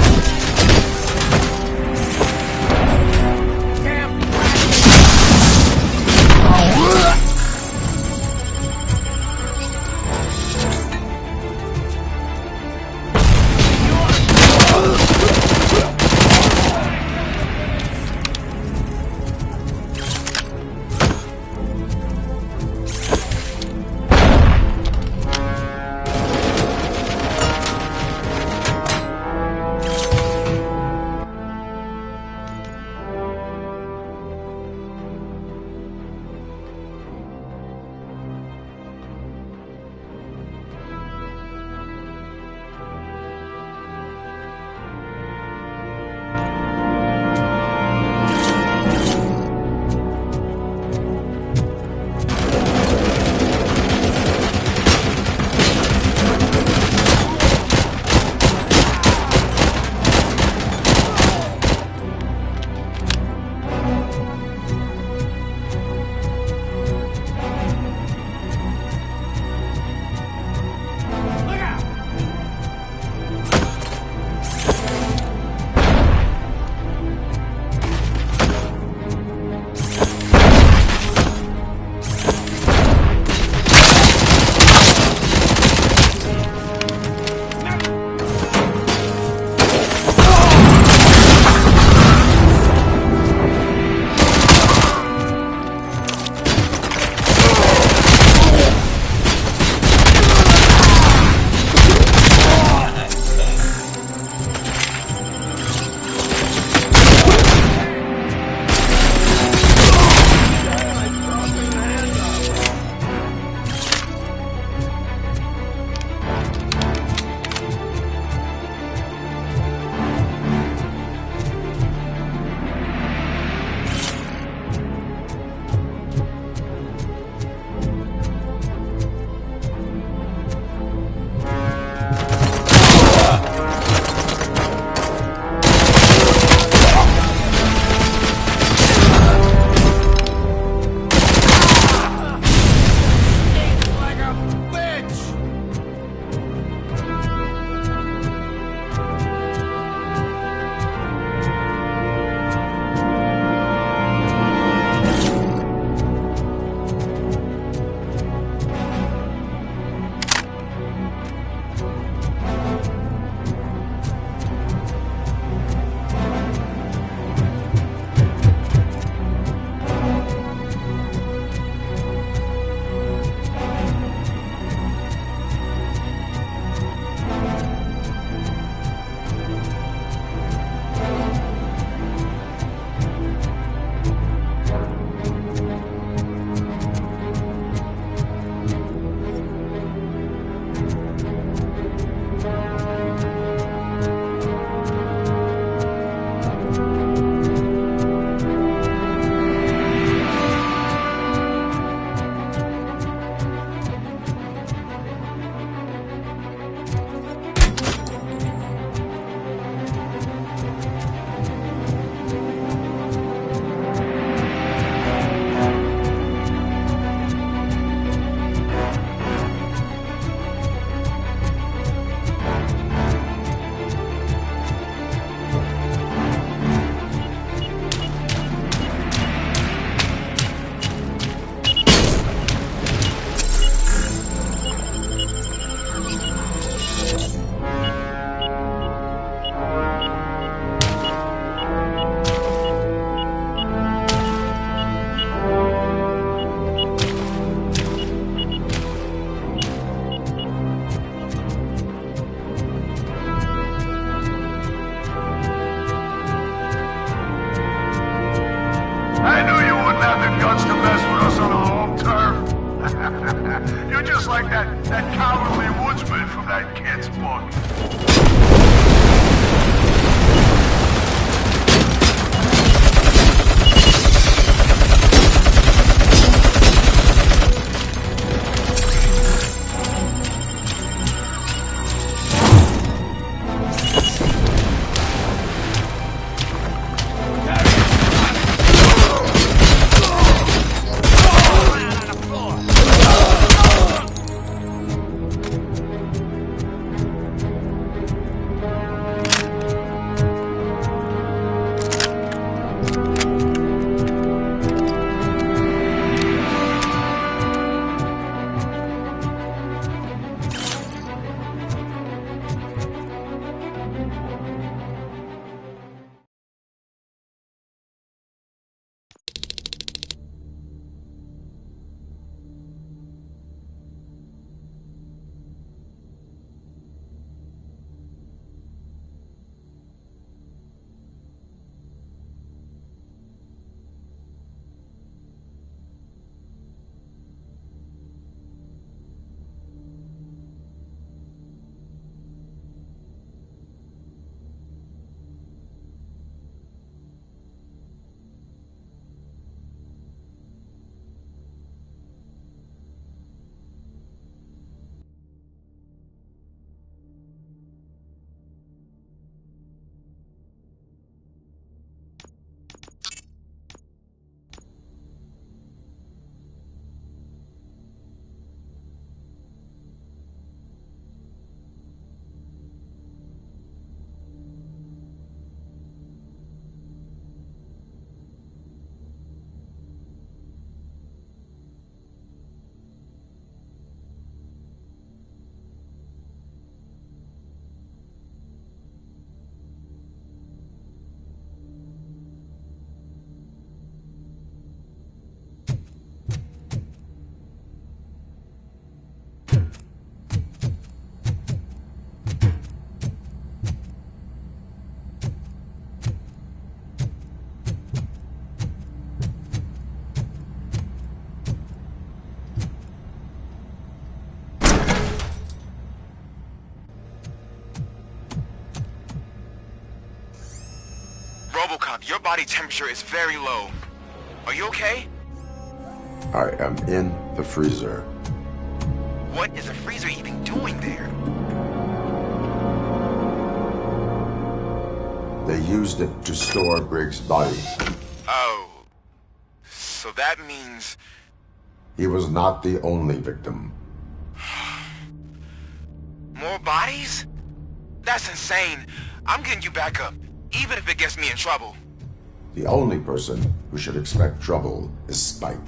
like that cowardly woodsman from that kid's book. Robocop, your body temperature is very low. Are you okay? I am in the freezer. What is a freezer even doing there? They used it to store Briggs' body. Oh. So that means... He was not the only victim. More bodies? That's insane. I'm getting you back up, even if it gets me in trouble. The only person who should expect trouble is Spike.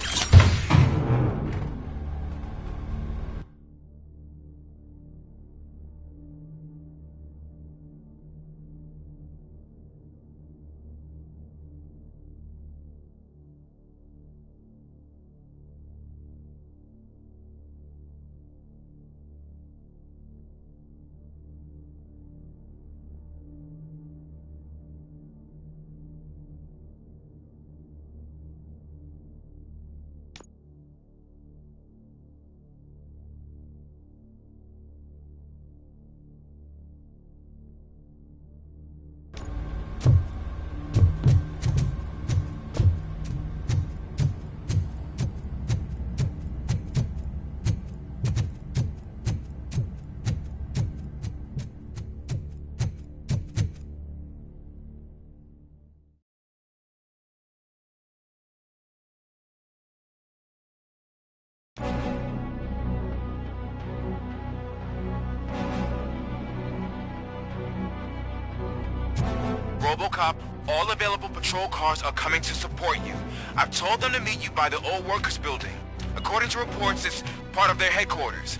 Robocop, all available patrol cars are coming to support you. I've told them to meet you by the old workers building. According to reports, it's part of their headquarters.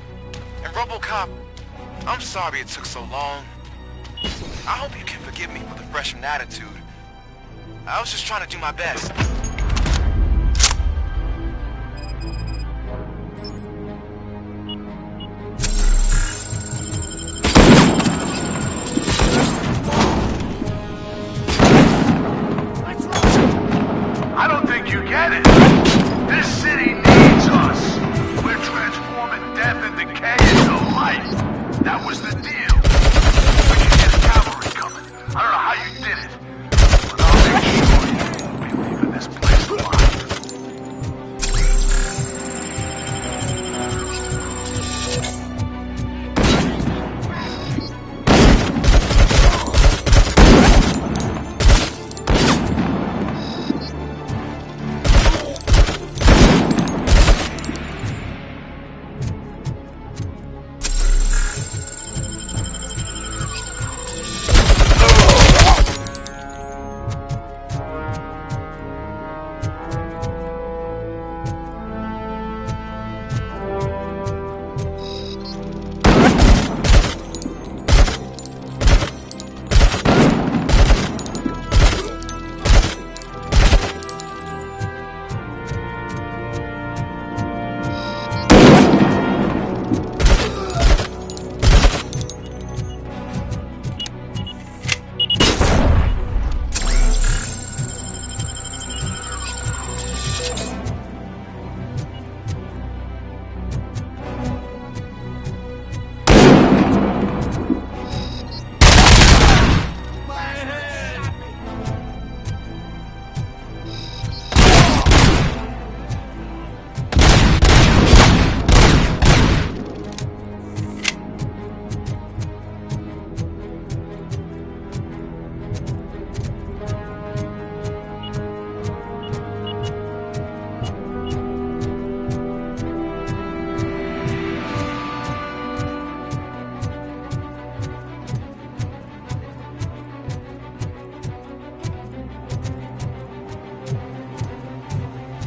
And Robocop, I'm sorry it took so long. I hope you can forgive me for the freshman attitude. I was just trying to do my best. I don't think you get it. This city needs us. We're transforming death into I don't know how you did it, but I'll make sure you won't be leaving this place alive.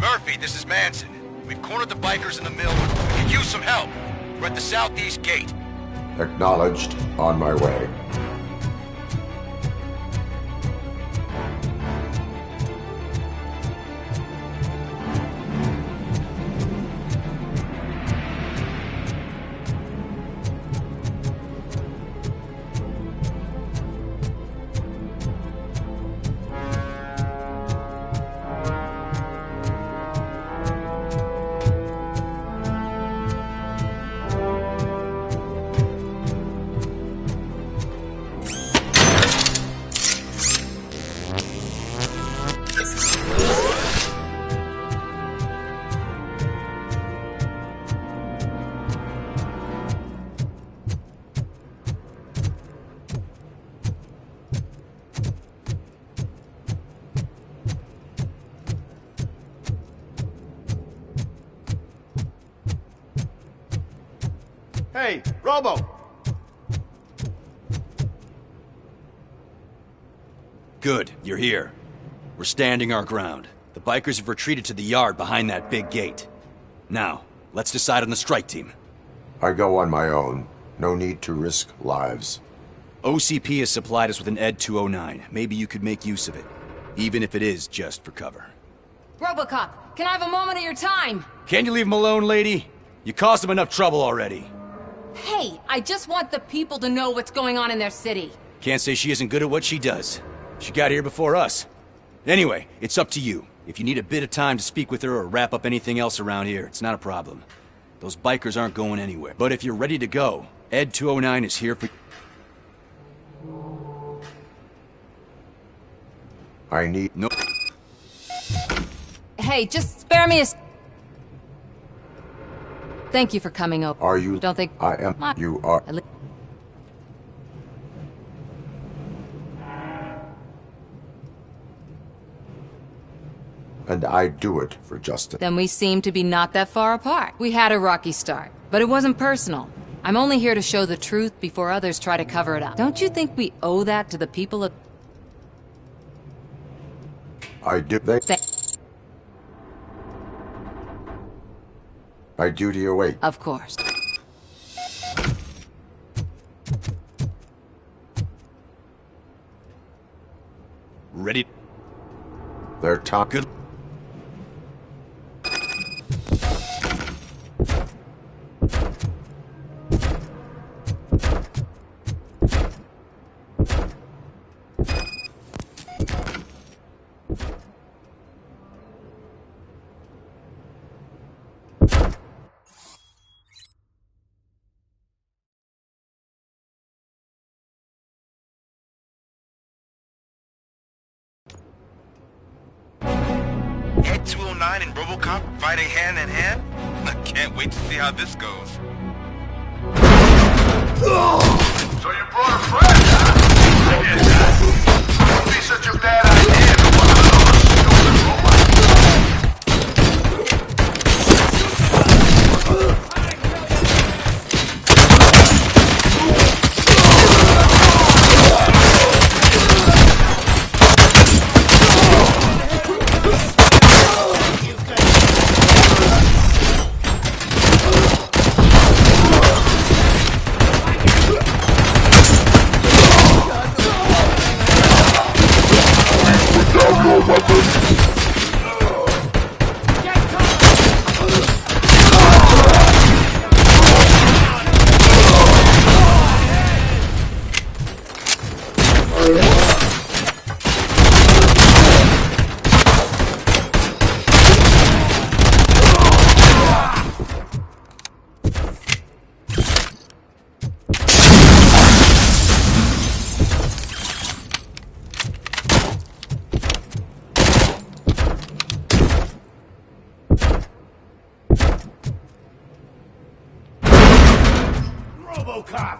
Murphy, this is Manson. We've cornered the bikers in the mill. We could use some help. We're at the southeast gate. Acknowledged. On my way. Hey, Robo! Good, you're here. We're standing our ground. The bikers have retreated to the yard behind that big gate. Now, let's decide on the strike team. I go on my own. No need to risk lives. OCP has supplied us with an ed-209. Maybe you could make use of it, even if it is just for cover. Robocop, can I have a moment of your time? Can you leave him alone, lady? You caused him enough trouble already. Hey, I just want the people to know what's going on in their city. Can't say she isn't good at what she does. She got here before us. Anyway, it's up to you. If you need a bit of time to speak with her or wrap up anything else around here, it's not a problem. Those bikers aren't going anywhere. But if you're ready to go, Ed-209 is here for... I need... No... Hey, just spare me a... Thank you for coming over. Are you... Don't think... I am... You are... And I do it for justice. Then we seem to be not that far apart. We had a rocky start, but it wasn't personal. I'm only here to show the truth before others try to cover it up. Don't you think we owe that to the people of... I do... My duty awaits. Of course. Ready? They're talking... 9 and Robocop fighting hand in hand? I can't wait to see how this goes. So you brought a friend, huh? I get that. Wouldn't be such a bad idea to one of those stupid robots. Robocop!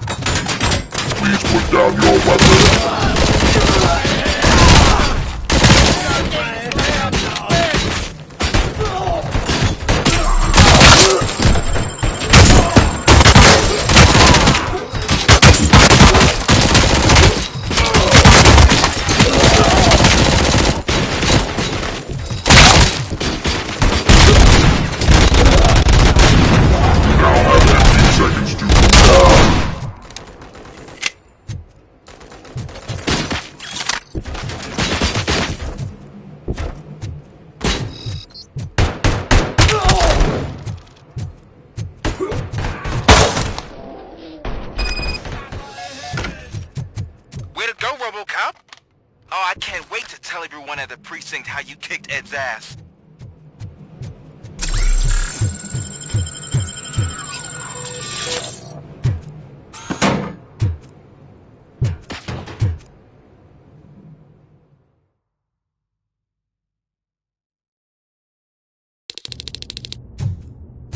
Please put down your weapon. Robocop? Oh, I can't wait to tell everyone at the precinct how you kicked Ed's ass.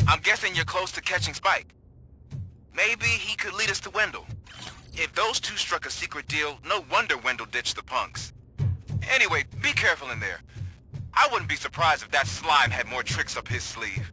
I'm guessing you're close to catching Spike. Maybe he could lead us to Wendell. If those two struck a secret deal, no wonder Wendell ditched the punks. Anyway, be careful in there. I wouldn't be surprised if that slime had more tricks up his sleeve.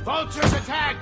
Vultures attack!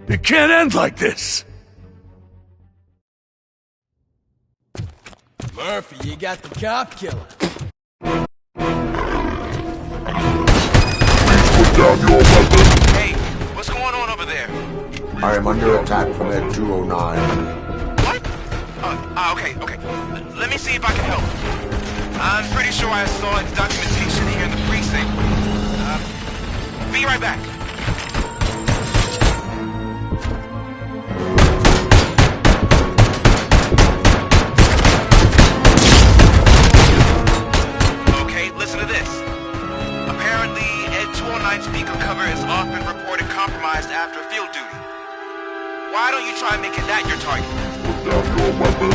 It can't end like this! Murphy, you got the cop killer. down your weapon. Hey, what's going on over there? I am under attack from Ed 209. What? Okay. Let me see if I can help. I'm pretty sure I saw its documentation here in the precinct. Be right back. Okay, listen to this. Apparently, Ed 209 speaker cover has often reported compromised after field duty. Why don't you try making that your target? Put down your weapon.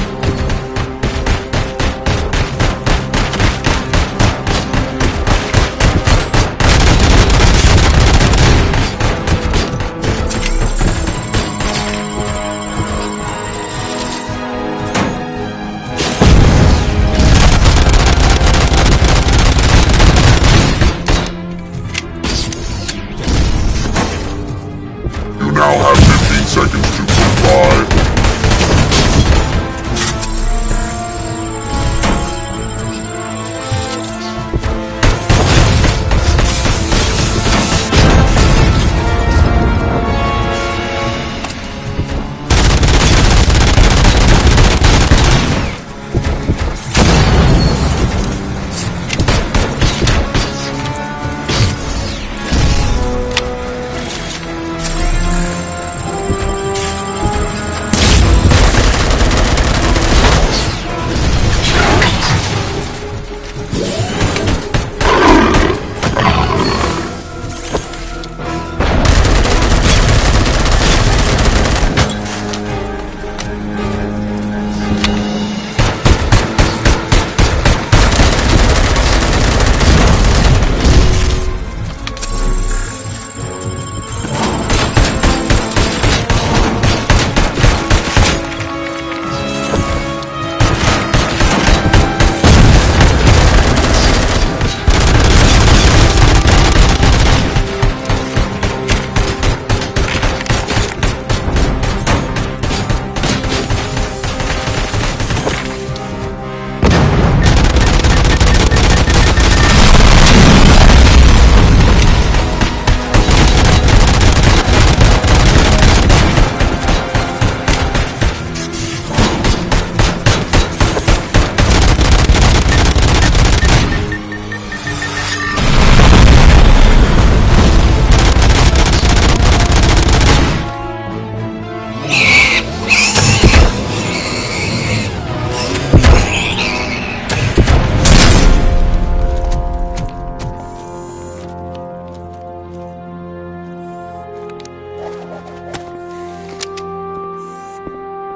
You now have 15 seconds to comply.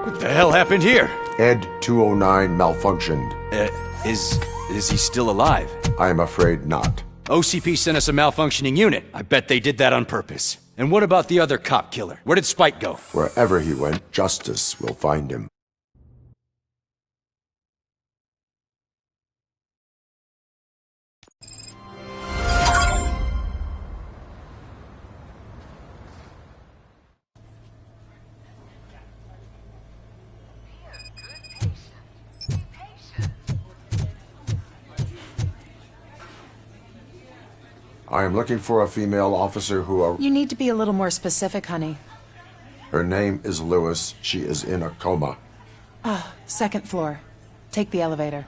What the hell happened here? Ed 209 malfunctioned. Is he still alive? I am afraid not. OCP sent us a malfunctioning unit. I bet they did that on purpose. And what about the other cop killer? Where did Spike go? Wherever he went, justice will find him. I am looking for a female officer who... You need to be a little more specific, honey. Her name is Lewis. She is in a coma. Ah, second floor. Take the elevator.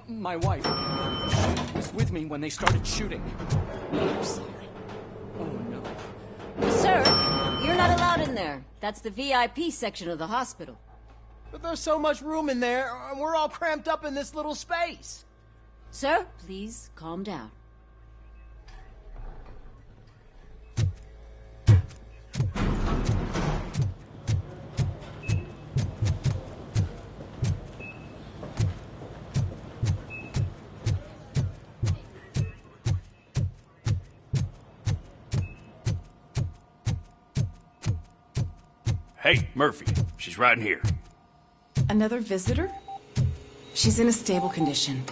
My wife was with me when they started shooting. I'm sorry. Oh, no. Sir, you're not allowed in there. That's the VIP section of the hospital. But there's so much room in there, and we're all cramped up in this little space. Sir, please calm down. Hey, Murphy. She's right in here. Another visitor? She's in a stable condition.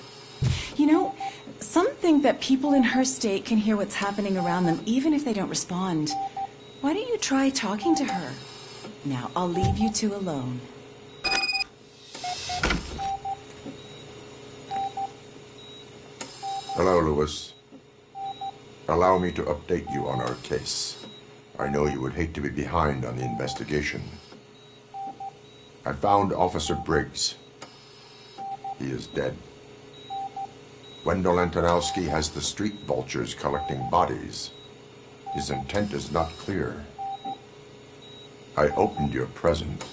You know, some think that people in her state can hear what's happening around them even if they don't respond. Why don't you try talking to her? Now, I'll leave you two alone. Hello, Lewis. Allow me to update you on our case. I know you would hate to be behind on the investigation. I found Officer Briggs. He is dead. Wendell Antonowski has the street vultures collecting bodies. His intent is not clear. I opened your present.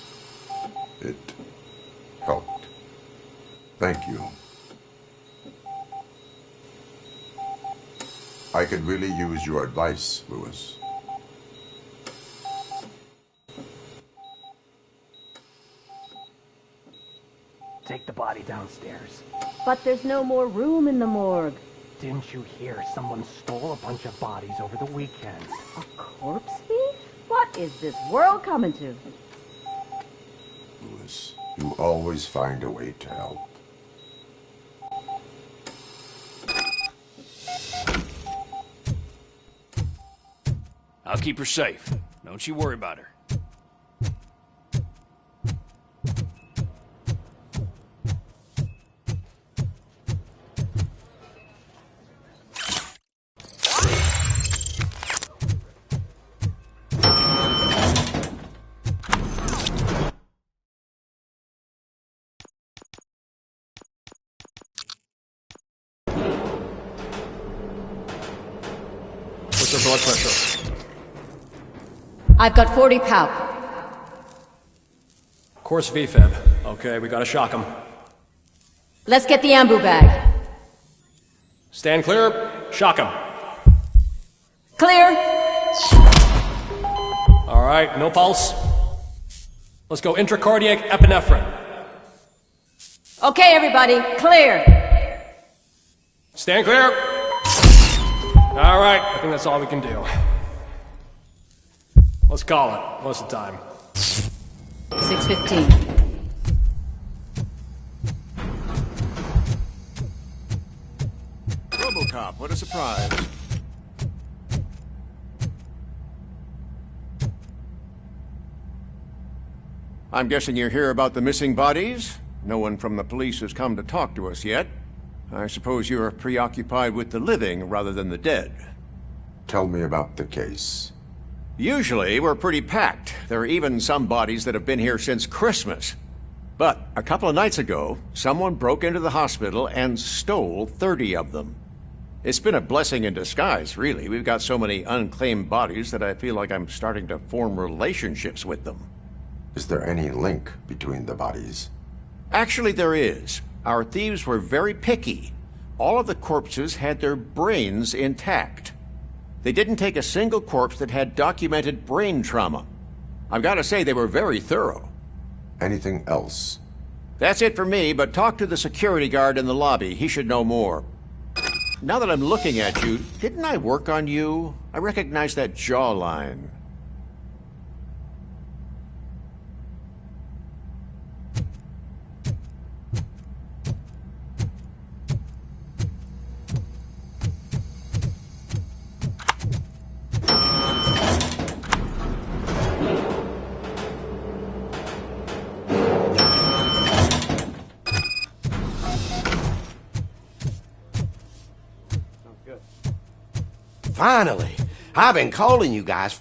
It helped. Thank you. I could really use your advice, Lewis. Take the body downstairs. But there's no more room in the morgue. Didn't you hear someone stole a bunch of bodies over the weekend? A corpse thief? What is this world coming to? Lewis, you always find a way to help. I'll keep her safe. Don't you worry about her. What's her blood pressure? I've got 40 pow. Course VFib. Okay, we gotta shock him. Let's get the ambu bag. Stand clear. Shock him. Clear. All right, no pulse. Let's go intracardiac epinephrine. Okay, everybody, clear. Stand clear. All right, I think that's all we can do. Let's call it. What's the time? 6:15. Robocop, what a surprise. I'm guessing you're here about the missing bodies? No one from the police has come to talk to us yet. I suppose you're preoccupied with the living rather than the dead. Tell me about the case. Usually, we're pretty packed. There are even some bodies that have been here since Christmas. But a couple of nights ago, someone broke into the hospital and stole 30 of them. It's been a blessing in disguise, really. We've got so many unclaimed bodies that I feel like I'm starting to form relationships with them. Is there any link between the bodies? Actually, there is. Our thieves were very picky. All of the corpses had their brains intact. They didn't take a single corpse that had documented brain trauma. I've got to say, they were very thorough. Anything else? That's it for me, but talk to the security guard in the lobby. He should know more. Now that I'm looking at you, didn't I work on you? I recognize that jawline. Finally! I've been calling you guys.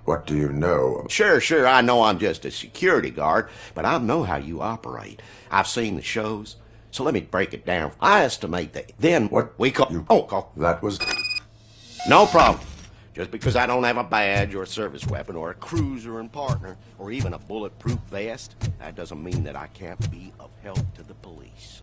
What do you know? Sure, I know I'm just a security guard, but I know how you operate. I've seen the shows, so let me break it down. I estimate that then What we call... you... Oh, call. That was... No problem. Just because I don't have a badge or a service weapon or a cruiser and partner or even a bulletproof vest, that doesn't mean that I can't be of help to the police.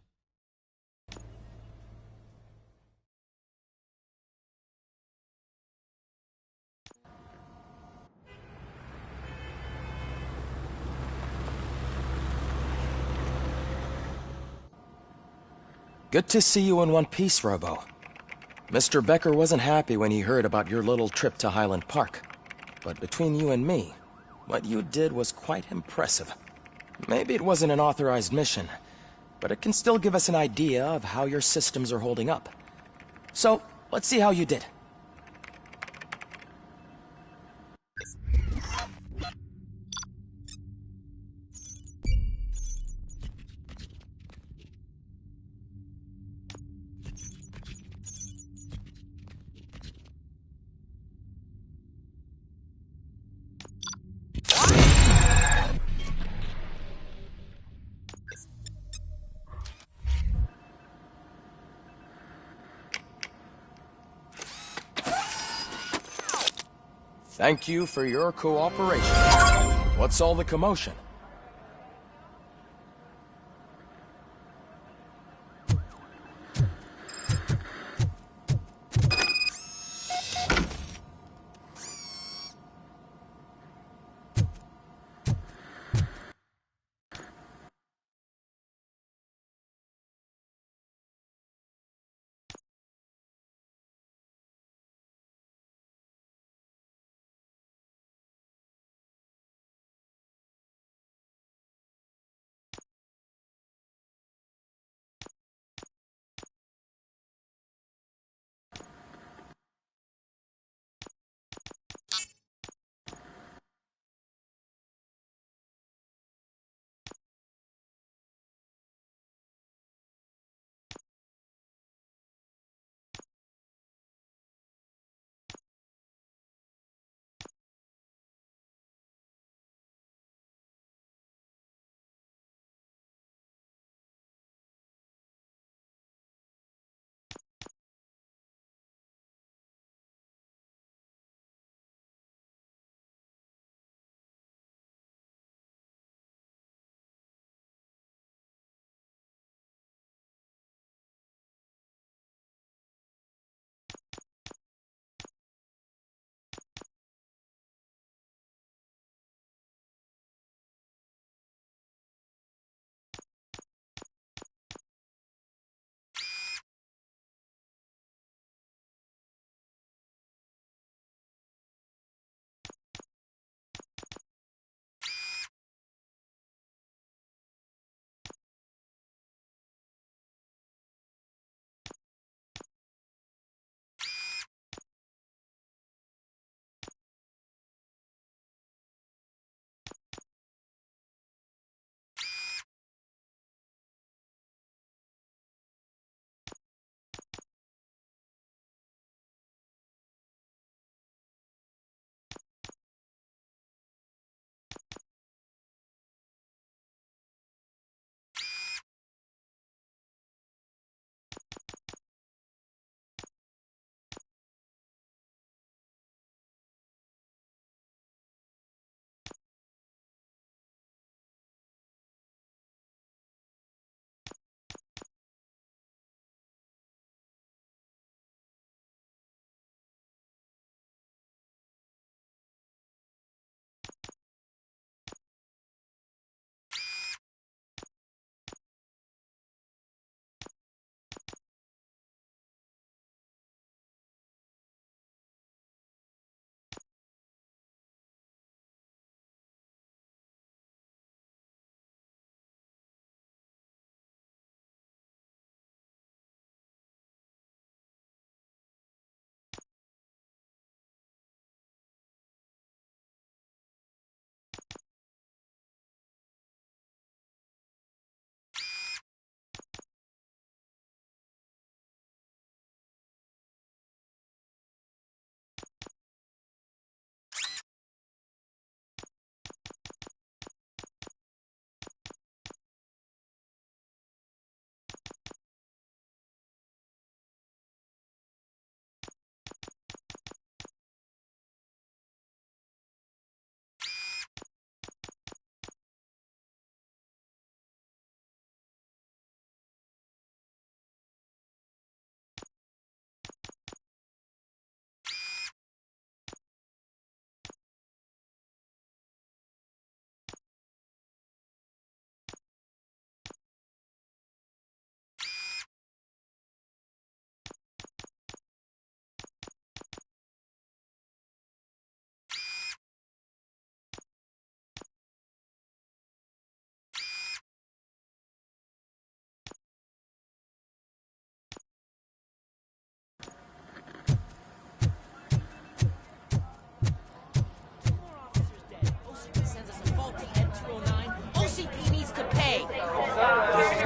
Good to see you in one piece, Robo. Mr. Becker wasn't happy when he heard about your little trip to Highland Park. But between you and me, what you did was quite impressive. Maybe it wasn't an authorized mission, but it can still give us an idea of how your systems are holding up. So, let's see how you did. Thank you for your cooperation. What's all the commotion?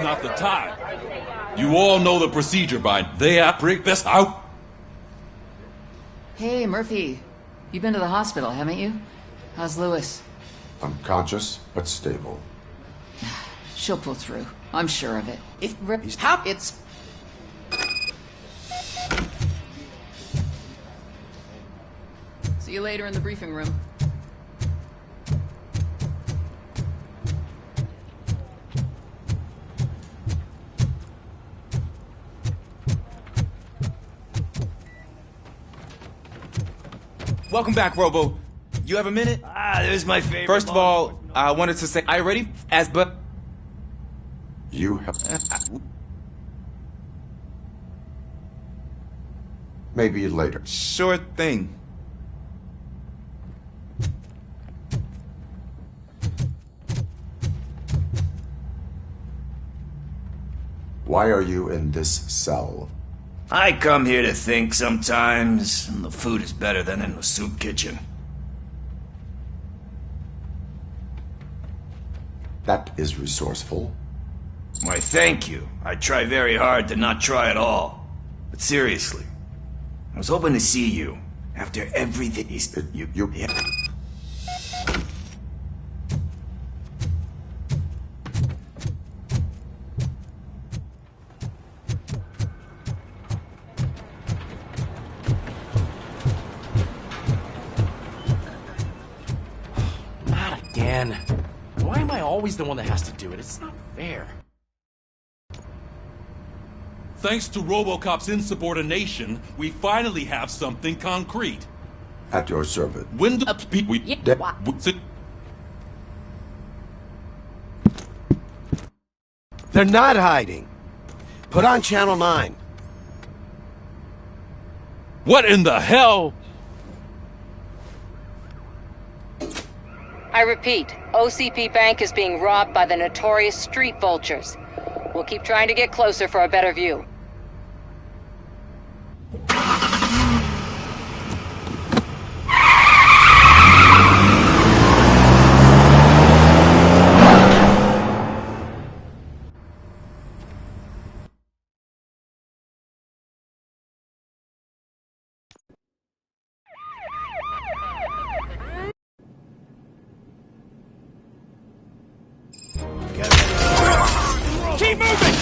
Not the time. You all know the procedure by there, break this out. Hey, Murphy. You've been to the hospital, haven't you? How's Lewis? Unconscious, but stable. She'll pull through. I'm sure of it. It's... See you later in the briefing room. Welcome back, Robo. You have a minute? There's my favorite. First of all, I wanted to say I already as but You have... Maybe later. Sure thing. Why are you in this cell? I come here to think sometimes, and the food is better than in the soup kitchen. That is resourceful. Why, thank you. I try very hard to not try at all. But seriously, I was hoping to see you after everything you. Yeah. Not again. Why am I always the one that has to do it? It's not fair. Thanks to Robocop's insubordination, we finally have something concrete. At your service. When They're not hiding. Put on Channel 9. What in the hell? I repeat, OCP Bank is being robbed by the notorious street vultures. We'll keep trying to get closer for a better view. Keep moving!